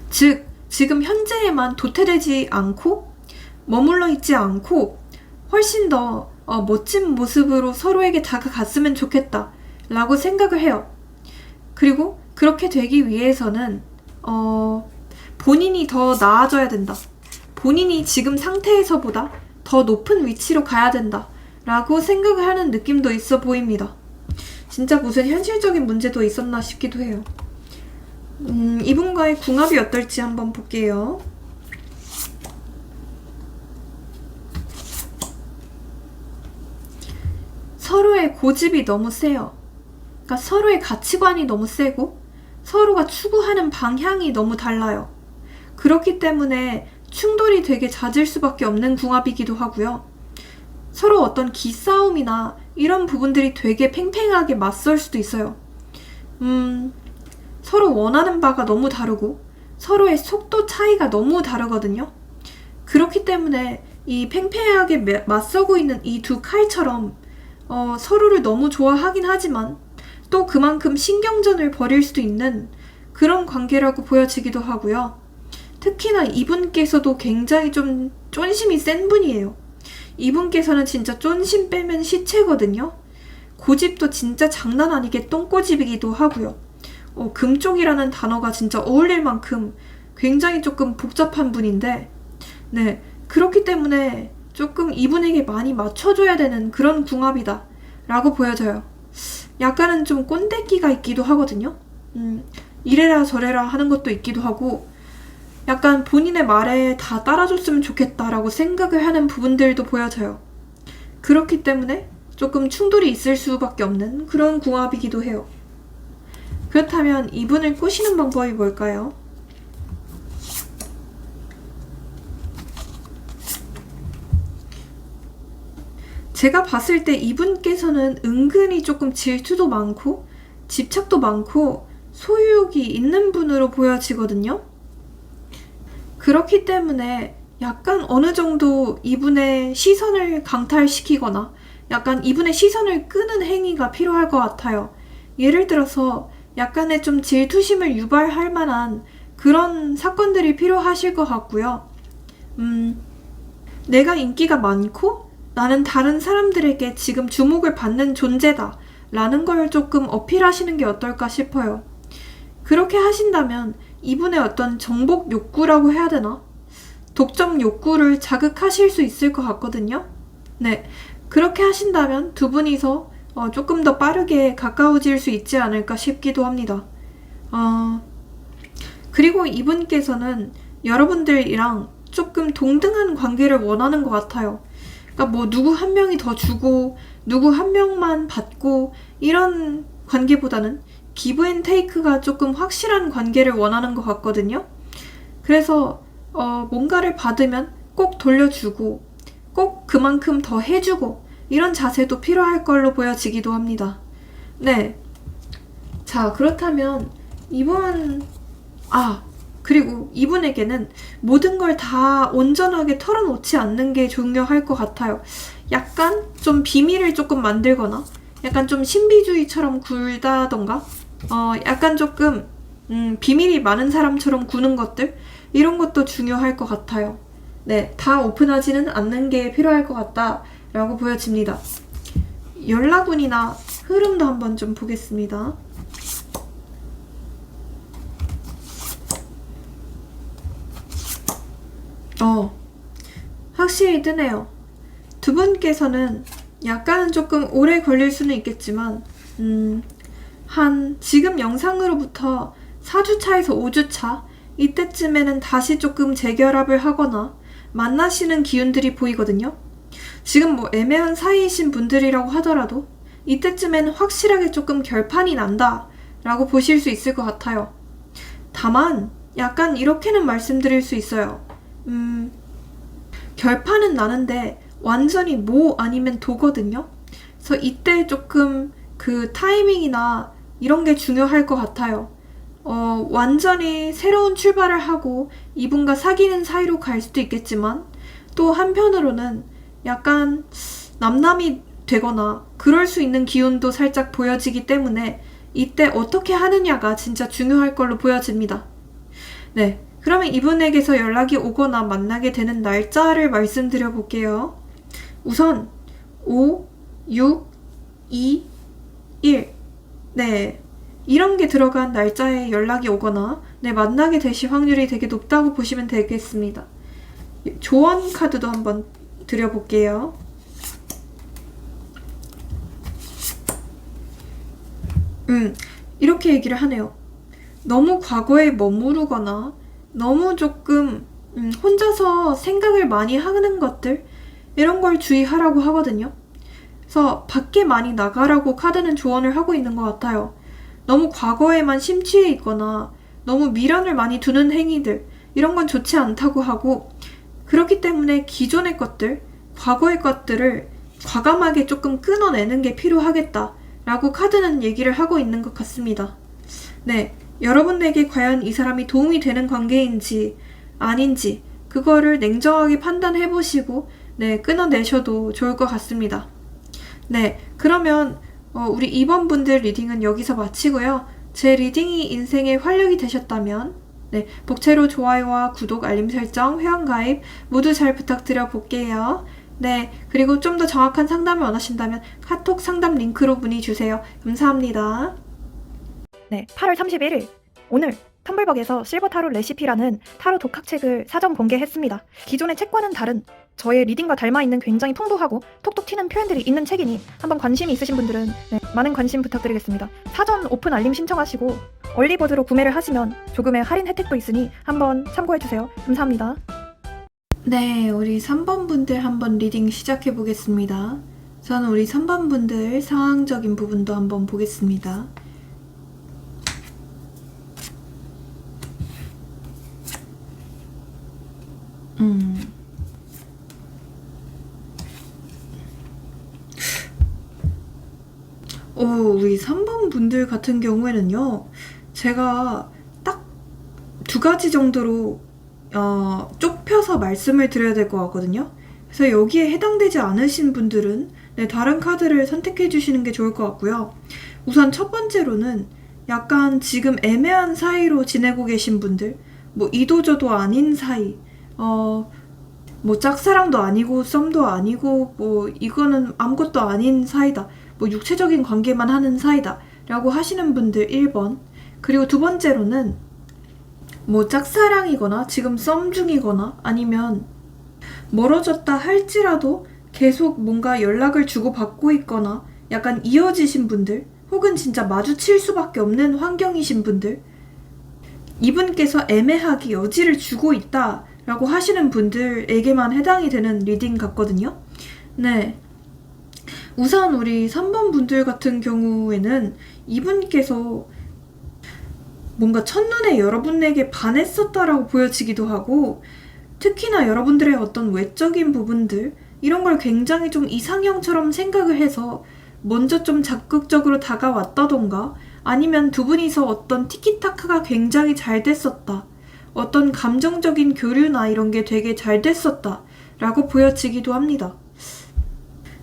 즉 지금 현재에만 도태되지 않고 머물러 있지 않고 훨씬 더 멋진 모습으로 서로에게 다가갔으면 좋겠다 라고 생각을 해요. 그리고 그렇게 되기 위해서는 본인이 더 나아져야 된다. 본인이 지금 상태에서보다 더 높은 위치로 가야 된다 라고 생각을 하는 느낌도 있어 보입니다. 진짜 무슨 현실적인 문제도 있었나 싶기도 해요. 이분과의 궁합이 어떨지 한번 볼게요. 서로의 고집이 너무 세요. 그러니까 서로의 가치관이 너무 세고 서로가 추구하는 방향이 너무 달라요. 그렇기 때문에 충돌이 되게 잦을 수밖에 없는 궁합이기도 하고요. 서로 어떤 기싸움이나 이런 부분들이 되게 팽팽하게 맞설 수도 있어요. 서로 원하는 바가 너무 다르고 서로의 속도 차이가 너무 다르거든요. 그렇기 때문에 이 팽팽하게 맞서고 있는 이 두 칼처럼 서로를 너무 좋아하긴 하지만 또 그만큼 신경전을 벌일 수도 있는 그런 관계라고 보여지기도 하고요. 특히나 이분께서도 굉장히 좀 쫀심이 센 분이에요. 이분께서는 진짜 쫀심 빼면 시체거든요. 고집도 진짜 장난 아니게 똥꼬집이기도 하고요. 금쪽이라는 단어가 진짜 어울릴 만큼 굉장히 조금 복잡한 분인데, 네, 그렇기 때문에 조금 이분에게 많이 맞춰줘야 되는 그런 궁합이다 라고 보여져요. 약간은 좀 꼰대기가 있기도 하거든요. 이래라 저래라 하는 것도 있기도 하고, 약간 본인의 말에 다 따라줬으면 좋겠다라고 생각을 하는 부분들도 보여져요. 그렇기 때문에 조금 충돌이 있을 수밖에 없는 그런 궁합이기도 해요. 그렇다면 이분을 꼬시는 방법이 뭘까요? 제가 봤을 때 이분께서는 은근히 조금 질투도 많고 집착도 많고 소유욕이 있는 분으로 보여지거든요. 그렇기 때문에 약간 어느 정도 이분의 시선을 강탈시키거나 약간 이분의 시선을 끄는 행위가 필요할 것 같아요. 예를 들어서 약간의 좀 질투심을 유발할 만한 그런 사건들이 필요하실 것 같고요. 내가 인기가 많고 나는 다른 사람들에게 지금 주목을 받는 존재다 라는 걸 조금 어필하시는 게 어떨까 싶어요. 그렇게 하신다면 이분의 어떤 정복 욕구라고 해야 되나? 독점 욕구를 자극하실 수 있을 것 같거든요. 네, 그렇게 하신다면 두 분이서 조금 더 빠르게 가까워질 수 있지 않을까 싶기도 합니다. 그리고 이분께서는 여러분들이랑 조금 동등한 관계를 원하는 것 같아요. 그러니까 뭐 누구 한 명이 더 주고 누구 한 명만 받고 이런 관계보다는 기브 앤 테이크가 조금 확실한 관계를 원하는 것 같거든요. 그래서 뭔가를 받으면 꼭 돌려주고 꼭 그만큼 더 해주고 이런 자세도 필요할 걸로 보여지기도 합니다. 네. 자, 그렇다면 그리고 이분에게는 모든 걸 다 온전하게 털어놓지 않는 게 중요할 것 같아요. 약간 좀 비밀을 조금 만들거나 약간 좀 신비주의처럼 굴다던가 약간 조금 비밀이 많은 사람처럼 구는 것들 이런 것도 중요할 것 같아요. 네, 다 오픈하지는 않는 게 필요할 것 같다라고 보여집니다. 연락운이나 흐름도 한번 좀 보겠습니다. 확실히 뜨네요. 두 분께서는 약간은 조금 오래 걸릴 수는 있겠지만 한 지금 영상으로부터 4주차에서 5주차 이때쯤에는 다시 조금 재결합을 하거나 만나시는 기운들이 보이거든요. 지금 뭐 애매한 사이이신 분들이라고 하더라도 이때쯤에는 확실하게 조금 결판이 난다 라고 보실 수 있을 것 같아요. 다만 약간 이렇게는 말씀드릴 수 있어요. 결판은 나는데 완전히 모 아니면 도거든요. 그래서 이때 조금 그 타이밍이나 이런 게 중요할 것 같아요. 완전히 새로운 출발을 하고 이분과 사귀는 사이로 갈 수도 있겠지만 또 한편으로는 약간 남남이 되거나 그럴 수 있는 기운도 살짝 보여지기 때문에 이때 어떻게 하느냐가 진짜 중요할 걸로 보여집니다. 네, 그러면 이분에게서 연락이 오거나 만나게 되는 날짜를 말씀드려 볼게요. 우선 5, 6, 2, 1 네, 이런 게 들어간 날짜에 연락이 오거나 만나게 되실 확률이 되게 높다고 보시면 되겠습니다. 조언 카드도 한번 드려볼게요. 이렇게 얘기를 하네요. 너무 과거에 머무르거나 너무 조금 혼자서 생각을 많이 하는 것들 이런 걸 주의하라고 하거든요. 그래서 밖에 많이 나가라고 카드는 조언을 하고 있는 것 같아요. 너무 과거에만 심취해 있거나 너무 미련을 많이 두는 행위들 이런 건 좋지 않다고 하고 그렇기 때문에 기존의 것들, 과거의 것들을 과감하게 조금 끊어내는 게 필요하겠다라고 카드는 얘기를 하고 있는 것 같습니다. 네, 여러분에게 과연 이 사람이 도움이 되는 관계인지 아닌지 그거를 냉정하게 판단해보시고 네, 끊어내셔도 좋을 것 같습니다. 네, 그러면 우리 2번 분들 리딩은 여기서 마치고요. 제 리딩이 인생의 활력이 되셨다면 네, 복채로 좋아요와 구독, 알림 설정, 회원가입 모두 잘 부탁드려 볼게요. 네, 그리고 좀 더 정확한 상담을 원하신다면 카톡 상담 링크로 문의 주세요. 감사합니다. 네, 8월 31일 오늘 텀블벅에서 실버 타로 레시피라는 타로 독학책을 사전 공개했습니다. 기존의 책과는 다른 저의 리딩과 닮아있는 굉장히 풍부하고 톡톡 튀는 표현들이 있는 책이니 한번 관심이 있으신 분들은 네, 많은 관심 부탁드리겠습니다. 사전 오픈 알림 신청하시고 얼리버드로 구매를 하시면 조금의 할인 혜택도 있으니 한번 참고해주세요. 감사합니다. 네, 우리 3번 분들 한번 리딩 시작해 보겠습니다. 저는 우리 3번 분들 상황적인 부분도 한번 보겠습니다. 우리 3번 분들 같은 경우에는요, 제가 딱 2가지 정도로 좁혀서 말씀을 드려야 될 것 같거든요. 그래서 여기에 해당되지 않으신 분들은 네, 다른 카드를 선택해 주시는 게 좋을 것 같고요. 우선 첫 번째로는 약간 지금 애매한 사이로 지내고 계신 분들, 뭐 이도저도 아닌 사이, 뭐 짝사랑도 아니고 썸도 아니고 뭐 이거는 아무것도 아닌 사이다, 뭐 육체적인 관계만 하는 사이다 라고 하시는 분들 1번. 그리고 두 번째로는 뭐 짝사랑이거나 지금 썸 중이거나 아니면 멀어졌다 할지라도 계속 뭔가 연락을 주고받고 있거나 약간 이어지신 분들, 혹은 진짜 마주칠 수밖에 없는 환경이신 분들, 이분께서 애매하게 여지를 주고 있다 라고 하시는 분들에게만 해당이 되는 리딩 같거든요. 네, 우선 우리 3번 분들 같은 경우에는 이분께서 뭔가 첫눈에 여러분에게 반했었다라고 보여지기도 하고, 특히나 여러분들의 어떤 외적인 부분들 이런 걸 굉장히 좀 이상형처럼 생각을 해서 먼저 좀 적극적으로 다가왔다던가, 아니면 두 분이서 어떤 티키타카가 굉장히 잘 됐었다, 어떤 감정적인 교류나 이런 게 되게 잘 됐었다 라고 보여지기도 합니다.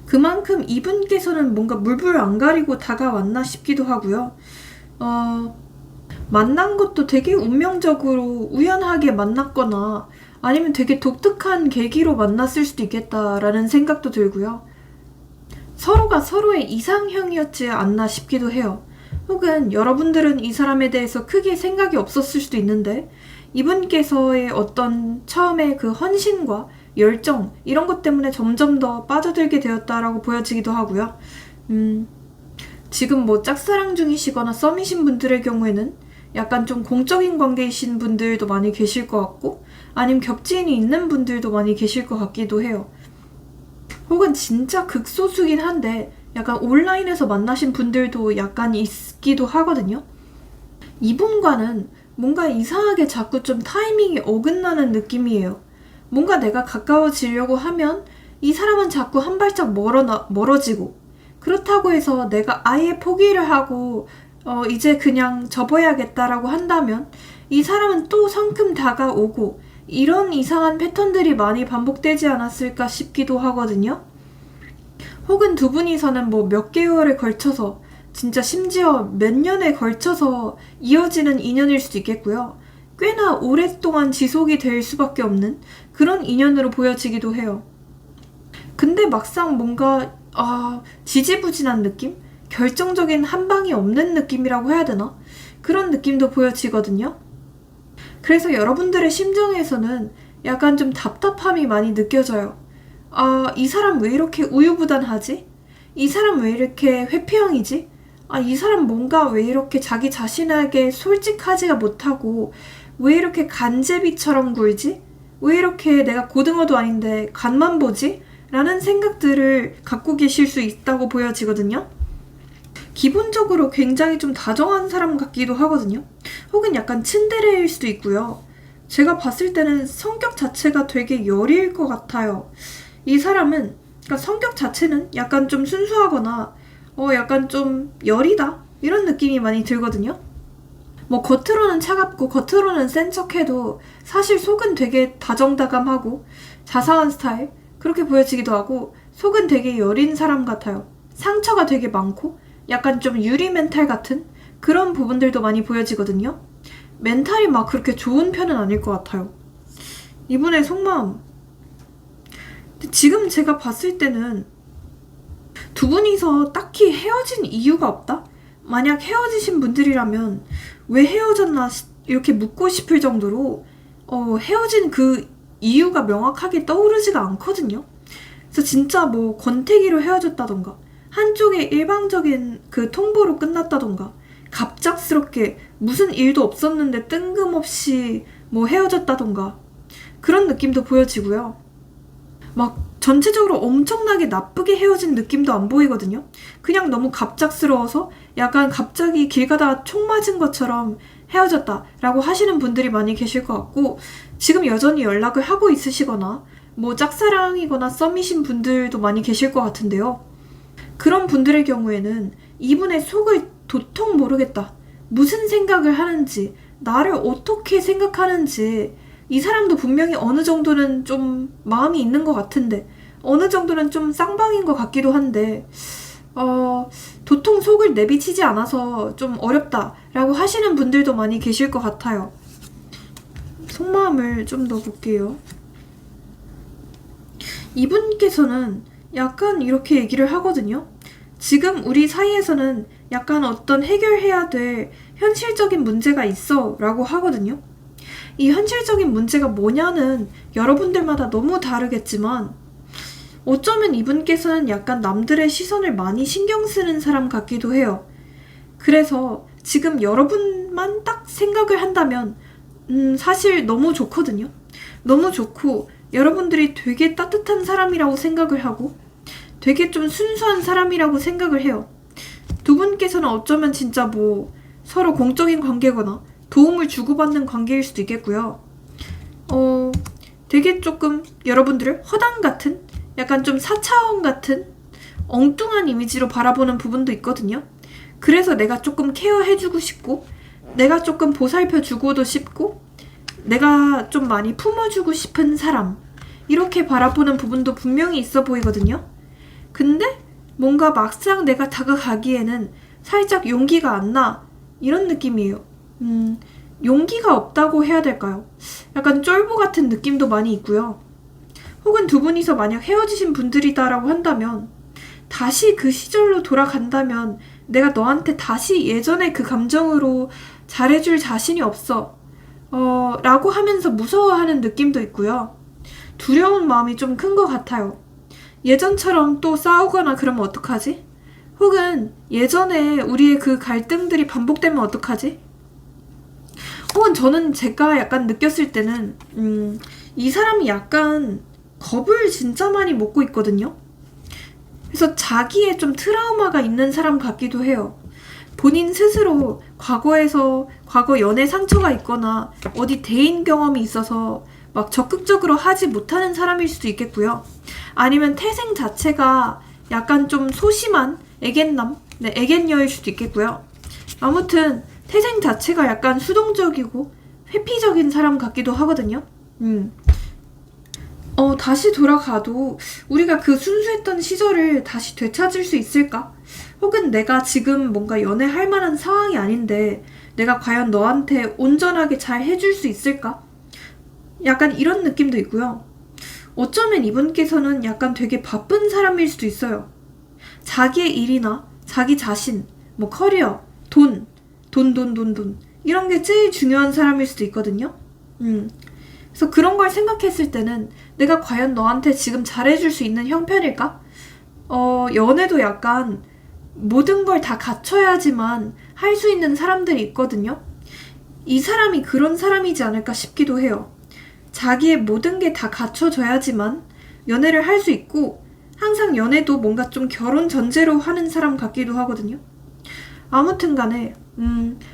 그만큼 이분께서는 뭔가 물불 안 가리고 다가왔나 싶기도 하고요. 만난 것도 되게 운명적으로 우연하게 만났거나 아니면 되게 독특한 계기로 만났을 수도 있겠다라는 생각도 들고요. 서로가 서로의 이상형이었지 않나 싶기도 해요. 혹은 여러분들은 이 사람에 대해서 크게 생각이 없었을 수도 있는데 이분께서의 어떤 처음에 그 헌신과 열정 이런 것 때문에 점점 더 빠져들게 되었다라고 보여지기도 하고요. 지금 뭐 짝사랑 중이시거나 썸이신 분들의 경우에는 약간 좀 공적인 관계이신 분들도 많이 계실 것 같고, 아니면 겹지인이 있는 분들도 많이 계실 것 같기도 해요. 혹은 진짜 극소수긴 한데 약간 온라인에서 만나신 분들도 약간 있기도 하거든요. 이분과는 뭔가 이상하게 자꾸 좀 타이밍이 어긋나는 느낌이에요. 뭔가 내가 가까워지려고 하면 이 사람은 자꾸 한 발짝 멀어지고, 그렇다고 해서 내가 아예 포기를 하고 이제 그냥 접어야겠다라고 한다면 이 사람은 또 성큼 다가오고, 이런 이상한 패턴들이 많이 반복되지 않았을까 싶기도 하거든요. 혹은 두 분이서는 뭐 몇 개월에 걸쳐서, 진짜 심지어 몇 년에 걸쳐서 이어지는 인연일 수도 있겠고요. 꽤나 오랫동안 지속이 될 수밖에 없는 그런 인연으로 보여지기도 해요. 근데 막상 뭔가 지지부진한 느낌? 결정적인 한 방이 없는 느낌이라고 해야 되나? 그런 느낌도 보여지거든요. 그래서 여러분들의 심정에서는 약간 좀 답답함이 많이 느껴져요. 이 사람 왜 이렇게 우유부단하지? 이 사람 왜 이렇게 회피형이지? 이 사람 뭔가 왜 이렇게 자기 자신에게 솔직하지가 못하고 왜 이렇게 간제비처럼 굴지? 왜 이렇게 내가 고등어도 아닌데 간만 보지? 라는 생각들을 갖고 계실 수 있다고 보여지거든요. 기본적으로 굉장히 좀 다정한 사람 같기도 하거든요. 혹은 약간 츤데레일 수도 있고요. 제가 봤을 때는 성격 자체가 되게 여리일 것 같아요. 이 사람은 그러니까 성격 자체는 약간 좀 순수하거나 약간 좀 여리다 이런 느낌이 많이 들거든요. 뭐 겉으로는 차갑고 겉으로는 센 척해도 사실 속은 되게 다정다감하고 자상한 스타일 그렇게 보여지기도 하고 속은 되게 여린 사람 같아요. 상처가 되게 많고 약간 좀 유리 멘탈 같은 그런 부분들도 많이 보여지거든요. 멘탈이 막 그렇게 좋은 편은 아닐 것 같아요. 이분의 속마음. 지금 제가 봤을 때는 두 분이서 딱히 헤어진 이유가 없다? 만약 헤어지신 분들이라면 왜 헤어졌나 이렇게 묻고 싶을 정도로 헤어진 그 이유가 명확하게 떠오르지가 않거든요. 그래서 진짜 뭐 권태기로 헤어졌다던가 한쪽의 일방적인 그 통보로 끝났다던가 갑작스럽게 무슨 일도 없었는데 뜬금없이 뭐 헤어졌다던가 그런 느낌도 보여지고요. 막 전체적으로 엄청나게 나쁘게 헤어진 느낌도 안 보이거든요. 그냥 너무 갑작스러워서 약간 갑자기 길 가다가 총 맞은 것처럼 헤어졌다라고 하시는 분들이 많이 계실 것 같고 지금 여전히 연락을 하고 있으시거나 뭐 짝사랑이거나 썸이신 분들도 많이 계실 것 같은데요. 그런 분들의 경우에는 이분의 속을 도통 모르겠다. 무슨 생각을 하는지, 나를 어떻게 생각하는지 이 사람도 분명히 어느 정도는 좀 마음이 있는 것 같은데 어느 정도는 좀 쌍방인 것 같기도 한데 도통 속을 내비치지 않아서 좀 어렵다라고 하시는 분들도 많이 계실 것 같아요. 속마음을 좀 더 볼게요. 이분께서는 약간 이렇게 얘기를 하거든요. 지금 우리 사이에서는 약간 어떤 해결해야 될 현실적인 문제가 있어 라고 하거든요. 이 현실적인 문제가 뭐냐는 여러분들마다 너무 다르겠지만 어쩌면 이분께서는 약간 남들의 시선을 많이 신경 쓰는 사람 같기도 해요. 그래서 지금 여러분만 딱 생각을 한다면 사실 너무 좋거든요. 너무 좋고 여러분들이 되게 따뜻한 사람이라고 생각을 하고 되게 좀 순수한 사람이라고 생각을 해요. 두 분께서는 어쩌면 진짜 뭐 서로 공적인 관계거나 도움을 주고받는 관계일 수도 있겠고요. 되게 조금 여러분들을 허당 같은 약간 좀 4차원 같은 엉뚱한 이미지로 바라보는 부분도 있거든요. 그래서 내가 조금 케어해주고 싶고 내가 조금 보살펴주고도 싶고 내가 좀 많이 품어주고 싶은 사람 이렇게 바라보는 부분도 분명히 있어 보이거든요. 근데 뭔가 막상 내가 다가가기에는 살짝 용기가 안 나 이런 느낌이에요. 용기가 없다고 해야 될까요? 약간 쫄보 같은 느낌도 많이 있고요. 혹은 두 분이서 만약 헤어지신 분들이다라고 한다면 다시 그 시절로 돌아간다면 내가 너한테 다시 예전의 그 감정으로 잘해줄 자신이 없어 라고 하면서 무서워하는 느낌도 있고요. 두려운 마음이 좀 큰 것 같아요. 예전처럼 또 싸우거나 그러면 어떡하지? 혹은 예전에 우리의 그 갈등들이 반복되면 어떡하지? 혹은 저는 제가 약간 느꼈을 때는 이 사람이 약간 겁을 진짜 많이 먹고 있거든요. 그래서 자기의 좀 트라우마가 있는 사람 같기도 해요. 본인 스스로 과거 연애 상처가 있거나 어디 대인 경험이 있어서 막 적극적으로 하지 못하는 사람일 수도 있겠고요. 아니면 태생 자체가 약간 좀 소심한 애견남, 애견녀일 수도 있겠고요. 아무튼 태생 자체가 약간 수동적이고 회피적인 사람 같기도 하거든요. 다시 돌아가도 우리가 그 순수했던 시절을 다시 되찾을 수 있을까? 혹은 내가 지금 뭔가 연애할 만한 상황이 아닌데 내가 과연 너한테 온전하게 잘 해줄 수 있을까? 약간 이런 느낌도 있고요. 어쩌면 이분께서는 약간 되게 바쁜 사람일 수도 있어요. 자기의 일이나 자기 자신, 뭐 커리어, 돈 이런 게 제일 중요한 사람일 수도 있거든요. 그래서 그런 걸 생각했을 때는 내가 과연 너한테 지금 잘해줄 수 있는 형편일까? 연애도 약간 모든 걸 다 갖춰야지만 할 수 있는 사람들이 있거든요. 이 사람이 그런 사람이지 않을까 싶기도 해요. 자기의 모든 게 다 갖춰져야지만 연애를 할 수 있고 항상 연애도 뭔가 좀 결혼 전제로 하는 사람 같기도 하거든요. 아무튼 간에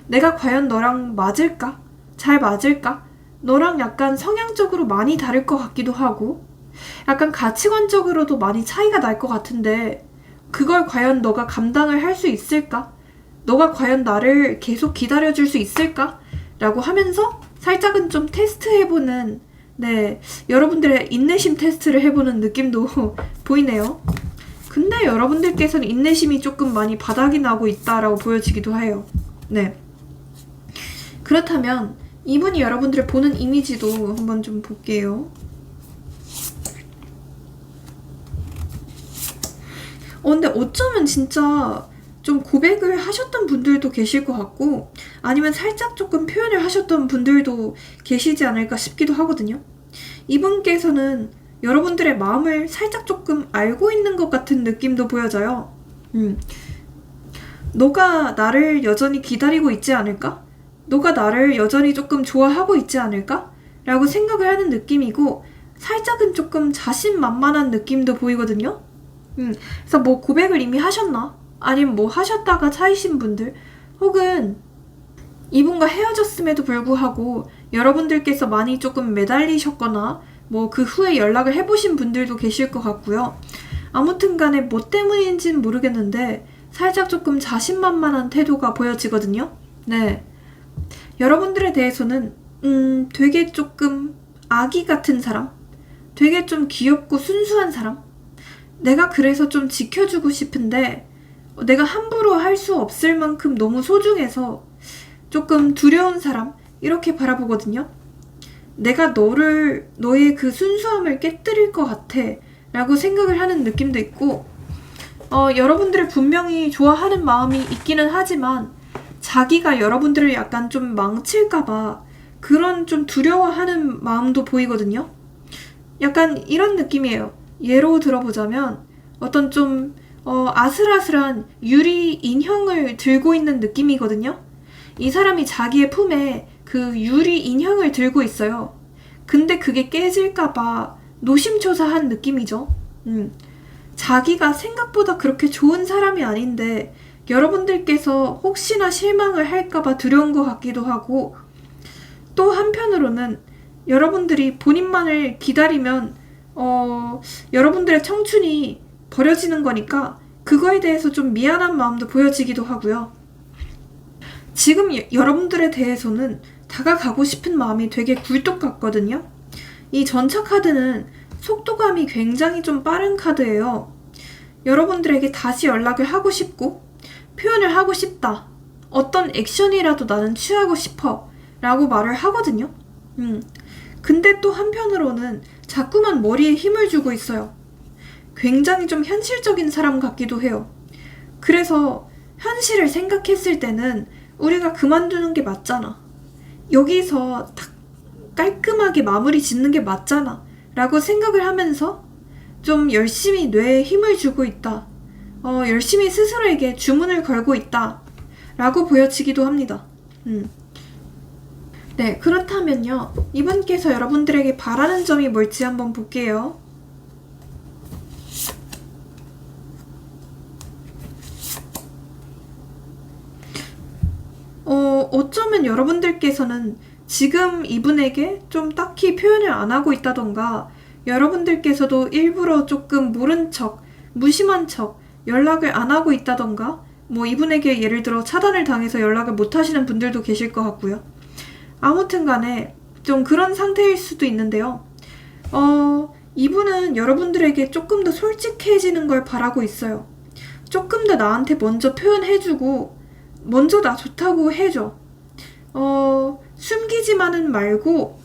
내가 과연 너랑 맞을까? 잘 맞을까? 너랑 약간 성향적으로 많이 다를 것 같기도 하고 약간 가치관적으로도 많이 차이가 날 것 같은데 그걸 과연 너가 감당을 할 수 있을까? 너가 과연 나를 계속 기다려줄 수 있을까? 라고 하면서 살짝은 좀 테스트해보는, 네, 여러분들의 인내심 테스트를 해보는 느낌도 보이네요. 근데 여러분들께서는 인내심이 조금 많이 바닥이 나고 있다라고 보여지기도 해요. 네. 그렇다면 이분이 여러분들을 보는 이미지도 한번 좀 볼게요. 근데 어쩌면 진짜 좀 고백을 하셨던 분들도 계실 것 같고 아니면 살짝 조금 표현을 하셨던 분들도 계시지 않을까 싶기도 하거든요. 이분께서는 여러분들의 마음을 살짝 조금 알고 있는 것 같은 느낌도 보여져요. 너가 나를 여전히 기다리고 있지 않을까? 너가 나를 여전히 조금 좋아하고 있지 않을까? 라고 생각을 하는 느낌이고 살짝은 조금 자신만만한 느낌도 보이거든요. 그래서 뭐 고백을 이미 하셨나? 아니면 뭐 하셨다가 차이신 분들 혹은 이분과 헤어졌음에도 불구하고 여러분들께서 많이 조금 매달리셨거나 뭐 그 후에 연락을 해보신 분들도 계실 것 같고요. 아무튼 간에 뭐 때문인지는 모르겠는데 살짝 조금 자신만만한 태도가 보여지거든요. 네. 여러분들에 대해서는 되게 조금 아기 같은 사람, 되게 좀 귀엽고 순수한 사람, 내가 그래서 좀 지켜주고 싶은데 내가 함부로 할 수 없을 만큼 너무 소중해서 조금 두려운 사람, 이렇게 바라보거든요. 내가 너의 그 순수함을 깨뜨릴 것 같아 라고 생각을 하는 느낌도 있고 여러분들을 분명히 좋아하는 마음이 있기는 하지만 자기가 여러분들을 약간 좀 망칠까봐 그런 좀 두려워하는 마음도 보이거든요. 약간 이런 느낌이에요. 예로 들어보자면 어떤 좀 아슬아슬한 유리 인형을 들고 있는 느낌이거든요. 이 사람이 자기의 품에 그 유리 인형을 들고 있어요. 근데 그게 깨질까봐 노심초사한 느낌이죠. 자기가 생각보다 그렇게 좋은 사람이 아닌데 여러분들께서 혹시나 실망을 할까봐 두려운 것 같기도 하고 또 한편으로는 여러분들이 본인만을 기다리면 여러분들의 청춘이 버려지는 거니까 그거에 대해서 좀 미안한 마음도 보여지기도 하고요. 지금 여러분들에 대해서는 다가가고 싶은 마음이 되게 굴뚝 같거든요. 이 전차 카드는 속도감이 굉장히 좀 빠른 카드예요. 여러분들에게 다시 연락을 하고 싶고 표현을 하고 싶다. 어떤 액션이라도 나는 취하고 싶어 라고 말을 하거든요. 근데 또 한편으로는 자꾸만 머리에 힘을 주고 있어요. 굉장히 좀 현실적인 사람 같기도 해요. 그래서 현실을 생각했을 때는 우리가 그만두는 게 맞잖아. 여기서 딱 깔끔하게 마무리 짓는 게 맞잖아. 라고 생각을 하면서 좀 열심히 뇌에 힘을 주고 있다. 열심히 스스로에게 주문을 걸고 있다. 라고 보여지기도 합니다. 네, 그렇다면요. 이분께서 여러분들에게 바라는 점이 뭘지 한번 볼게요. 어쩌면 여러분들께서는 지금 이분에게 좀 딱히 표현을 안 하고 있다던가 여러분들께서도 일부러 조금 모른 척, 무심한 척 연락을 안 하고 있다던가 뭐 이분에게 예를 들어 차단을 당해서 연락을 못 하시는 분들도 계실 것 같고요. 아무튼 간에 좀 그런 상태일 수도 있는데요. 이분은 여러분들에게 조금 더 솔직해지는 걸 바라고 있어요. 조금 더 나한테 먼저 표현해주고 먼저 나 좋다고 해줘. 숨기지만은 말고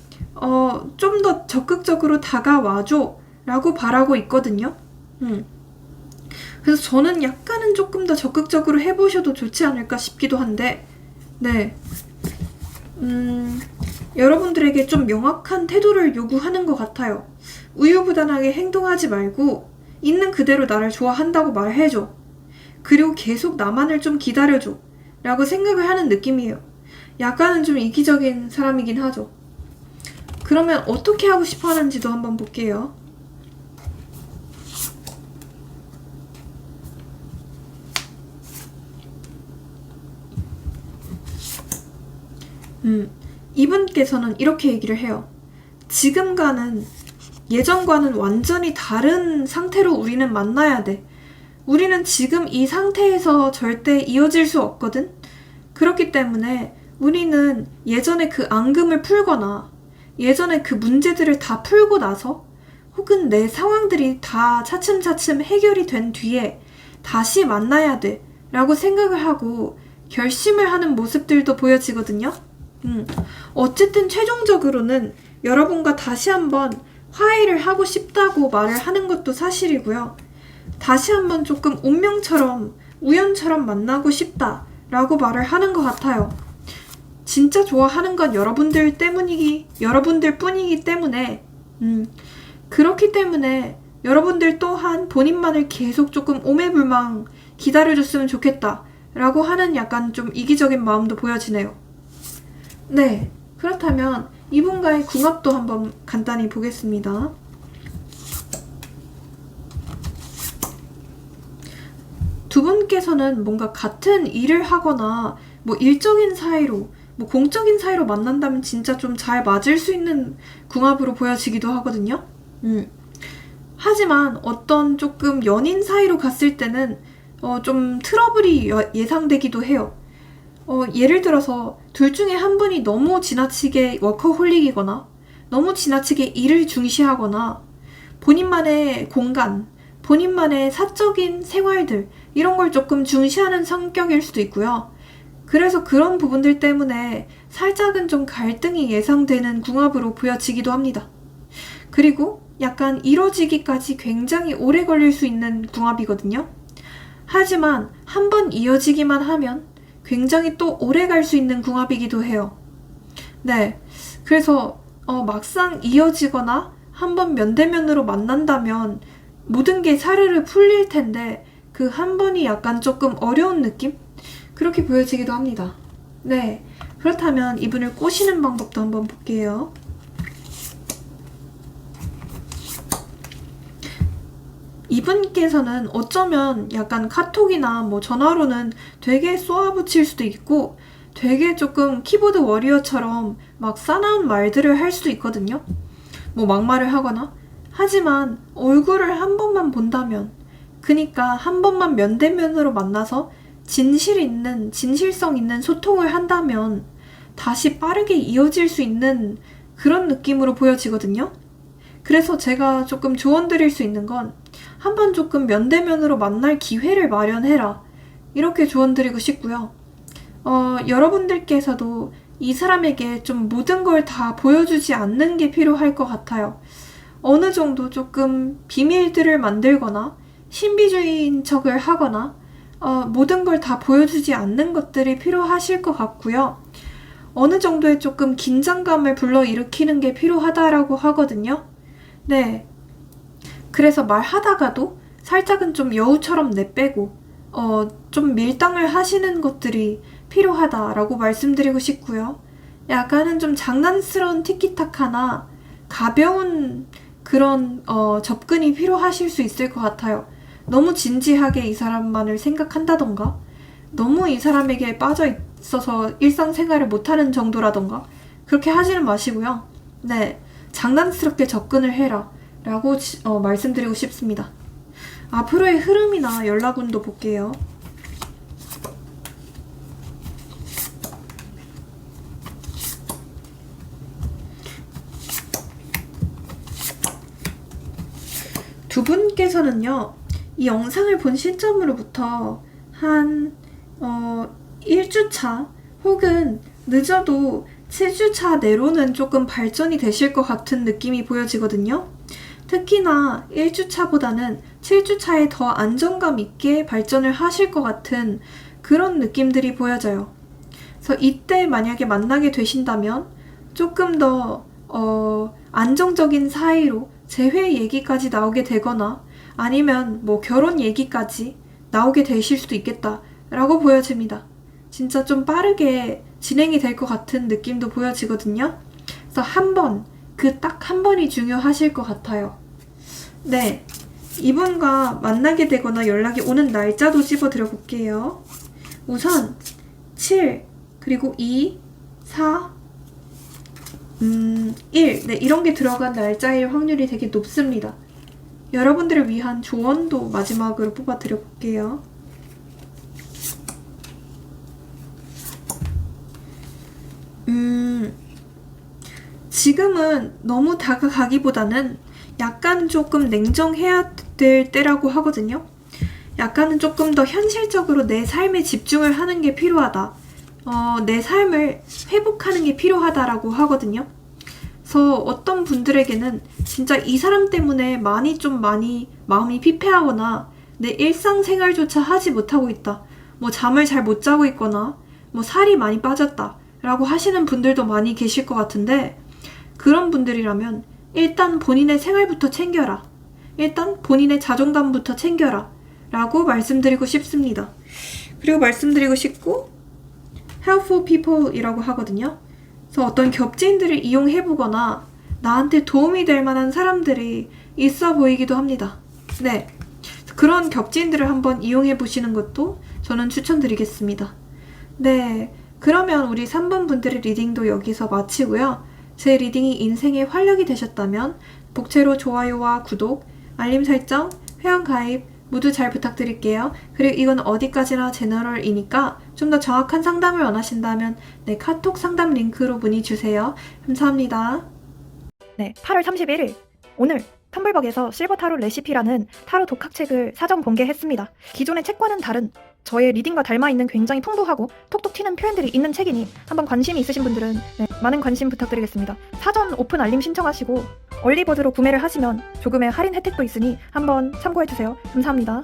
좀 더 적극적으로 다가와줘 라고 바라고 있거든요. 그래서 저는 약간은 조금 더 적극적으로 해보셔도 좋지 않을까 싶기도 한데 네. 여러분들에게 좀 명확한 태도를 요구하는 것 같아요. 우유부단하게 행동하지 말고 있는 그대로 나를 좋아한다고 말해줘. 그리고 계속 나만을 좀 기다려줘 라고 생각을 하는 느낌이에요. 약간은 좀 이기적인 사람이긴 하죠. 그러면 어떻게 하고 싶어 하는지도 한번 볼게요. 이분께서는 이렇게 얘기를 해요. 지금과는 예전과는 완전히 다른 상태로 우리는 만나야 돼. 우리는 지금 이 상태에서 절대 이어질 수 없거든? 그렇기 때문에 우리는 예전에 그 앙금을 풀거나 예전에 그 문제들을 다 풀고 나서 혹은 내 상황들이 다 차츰차츰 해결이 된 뒤에 다시 만나야 돼 라고 생각을 하고 결심을 하는 모습들도 보여지거든요. 어쨌든 최종적으로는 여러분과 다시 한번 화해를 하고 싶다고 말을 하는 것도 사실이고요. 다시 한번 조금 운명처럼 우연처럼 만나고 싶다 라고 말을 하는 것 같아요. 진짜 좋아하는 건 여러분들 뿐이기 때문에 그렇기 때문에 여러분들 또한 본인만을 계속 조금 오매불망 기다려줬으면 좋겠다 라고 하는 약간 좀 이기적인 마음도 보여지네요. 네, 그렇다면 이분과의 궁합도 한번 간단히 보겠습니다. 두 분께서는 뭔가 같은 일을 하거나 뭐 일적인 사이로 뭐 공적인 사이로 만난다면 진짜 좀 잘 맞을 수 있는 궁합으로 보여지기도 하거든요. 하지만 어떤 조금 연인 사이로 갔을 때는 좀 트러블이 예상되기도 해요. 예를 들어서 둘 중에 한 분이 너무 지나치게 워커홀릭이거나 너무 지나치게 일을 중시하거나 본인만의 공간, 본인만의 사적인 생활들 이런 걸 조금 중시하는 성격일 수도 있고요. 그래서 그런 부분들 때문에 살짝은 좀 갈등이 예상되는 궁합으로 보여지기도 합니다. 그리고 약간 이뤄지기까지 굉장히 오래 걸릴 수 있는 궁합이거든요. 하지만 한번 이어지기만 하면 굉장히 또 오래 갈 수 있는 궁합이기도 해요. 네, 그래서 막상 이어지거나 한번 면대면으로 만난다면 모든 게 사르르 풀릴 텐데 그 한 번이 약간 조금 어려운 느낌? 그렇게 보여지기도 합니다. 네, 그렇다면 이분을 꼬시는 방법도 한번 볼게요. 이분께서는 어쩌면 약간 카톡이나 뭐 전화로는 되게 쏘아붙일 수도 있고 되게 조금 키보드 워리어처럼 막 싸나운 말들을 할 수도 있거든요. 뭐 막말을 하거나. 하지만 얼굴을 한 번만 본다면, 그니까 한 번만 면대면으로 만나서 진실성 있는 소통을 한다면 다시 빠르게 이어질 수 있는 그런 느낌으로 보여지거든요. 그래서 제가 조금 조언 드릴 수 있는 건 한번 조금 면대면으로 만날 기회를 마련해라. 이렇게 조언 드리고 싶고요. 여러분들께서도 이 사람에게 좀 모든 걸 다 보여주지 않는 게 필요할 것 같아요. 어느 정도 조금 비밀들을 만들거나 신비주의인 척을 하거나 모든 걸 다 보여주지 않는 것들이 필요하실 것 같고요. 어느 정도의 조금 긴장감을 불러일으키는 게 필요하다라고 하거든요. 네. 그래서 말하다가도 살짝은 좀 여우처럼 내빼고 좀 밀당을 하시는 것들이 필요하다라고 말씀드리고 싶고요. 약간은 좀 장난스러운 티키타카나 가벼운 그런 접근이 필요하실 수 있을 것 같아요. 너무 진지하게 이 사람만을 생각한다던가 너무 이 사람에게 빠져 있어서 일상생활을 못하는 정도라던가 그렇게 하지는 마시고요. 네, 장난스럽게 접근을 해라 라고 말씀드리고 싶습니다. 앞으로의 흐름이나 연락운도 볼게요. 두 분께서는요, 이 영상을 본 시점으로부터 한 1주차 혹은 늦어도 7주차 내로는 조금 발전이 되실 것 같은 느낌이 보여지거든요. 특히나 1주차보다는 7주차에 더 안정감 있게 발전을 하실 것 같은 그런 느낌들이 보여져요. 그래서 이때 만약에 만나게 되신다면 조금 더 안정적인 사이로 재회 얘기까지 나오게 되거나 아니면 뭐 결혼 얘기까지 나오게 되실 수도 있겠다라고 보여집니다. 진짜 좀 빠르게 진행이 될 것 같은 느낌도 보여지거든요. 그래서 딱 한 번이 중요하실 것 같아요. 네, 이분과 만나게 되거나 연락이 오는 날짜도 집어드려 볼게요. 우선 7, 그리고 2, 4, 1. 네, 이런 게 들어간 날짜일 확률이 되게 높습니다. 여러분들을 위한 조언도 마지막으로 뽑아드려 볼게요. 지금은 너무 다가가기보다는 약간 조금 냉정해야 될 때라고 하거든요. 약간은 조금 더 현실적으로 내 삶에 집중을 하는 게 필요하다. 내 삶을 회복하는 게 필요하다라고 하거든요. 그래서 어떤 분들에게는 진짜 이 사람 때문에 많이 마음이 피폐하거나 내 일상생활조차 하지 못하고 있다. 뭐 잠을 잘 못 자고 있거나 뭐 살이 많이 빠졌다 라고 하시는 분들도 많이 계실 것 같은데, 그런 분들이라면 일단 본인의 생활부터 챙겨라. 일단 본인의 자존감부터 챙겨라 라고 말씀드리고 싶습니다. 그리고 말씀드리고 싶고, helpful people 이라고 하거든요. 그래서 어떤 겹지인들을 이용해보거나 나한테 도움이 될 만한 사람들이 있어 보이기도 합니다. 네, 그런 겹지인들을 한번 이용해보시는 것도 저는 추천드리겠습니다. 네, 그러면 우리 3번 분들의 리딩도 여기서 마치고요. 제 리딩이 인생의 활력이 되셨다면 복채로 좋아요와 구독, 알림 설정, 회원가입 모두 잘 부탁드릴게요. 그리고 이건 어디까지나 제너럴이니까 좀 더 정확한 상담을 원하신다면 네, 카톡 상담 링크로 문의 주세요. 감사합니다. 네, 8월 31일 오늘 텀블벅에서 실버 타로 레시피라는 타로 독학책을 사전 공개했습니다. 기존의 책과는 다른 저의 리딩과 닮아있는 굉장히 풍부하고 톡톡 튀는 표현들이 있는 책이니 한번 관심이 있으신 분들은 네, 많은 관심 부탁드리겠습니다. 사전 오픈 알림 신청하시고 얼리버드로 구매를 하시면 조금의 할인 혜택도 있으니 한번 참고해주세요. 감사합니다.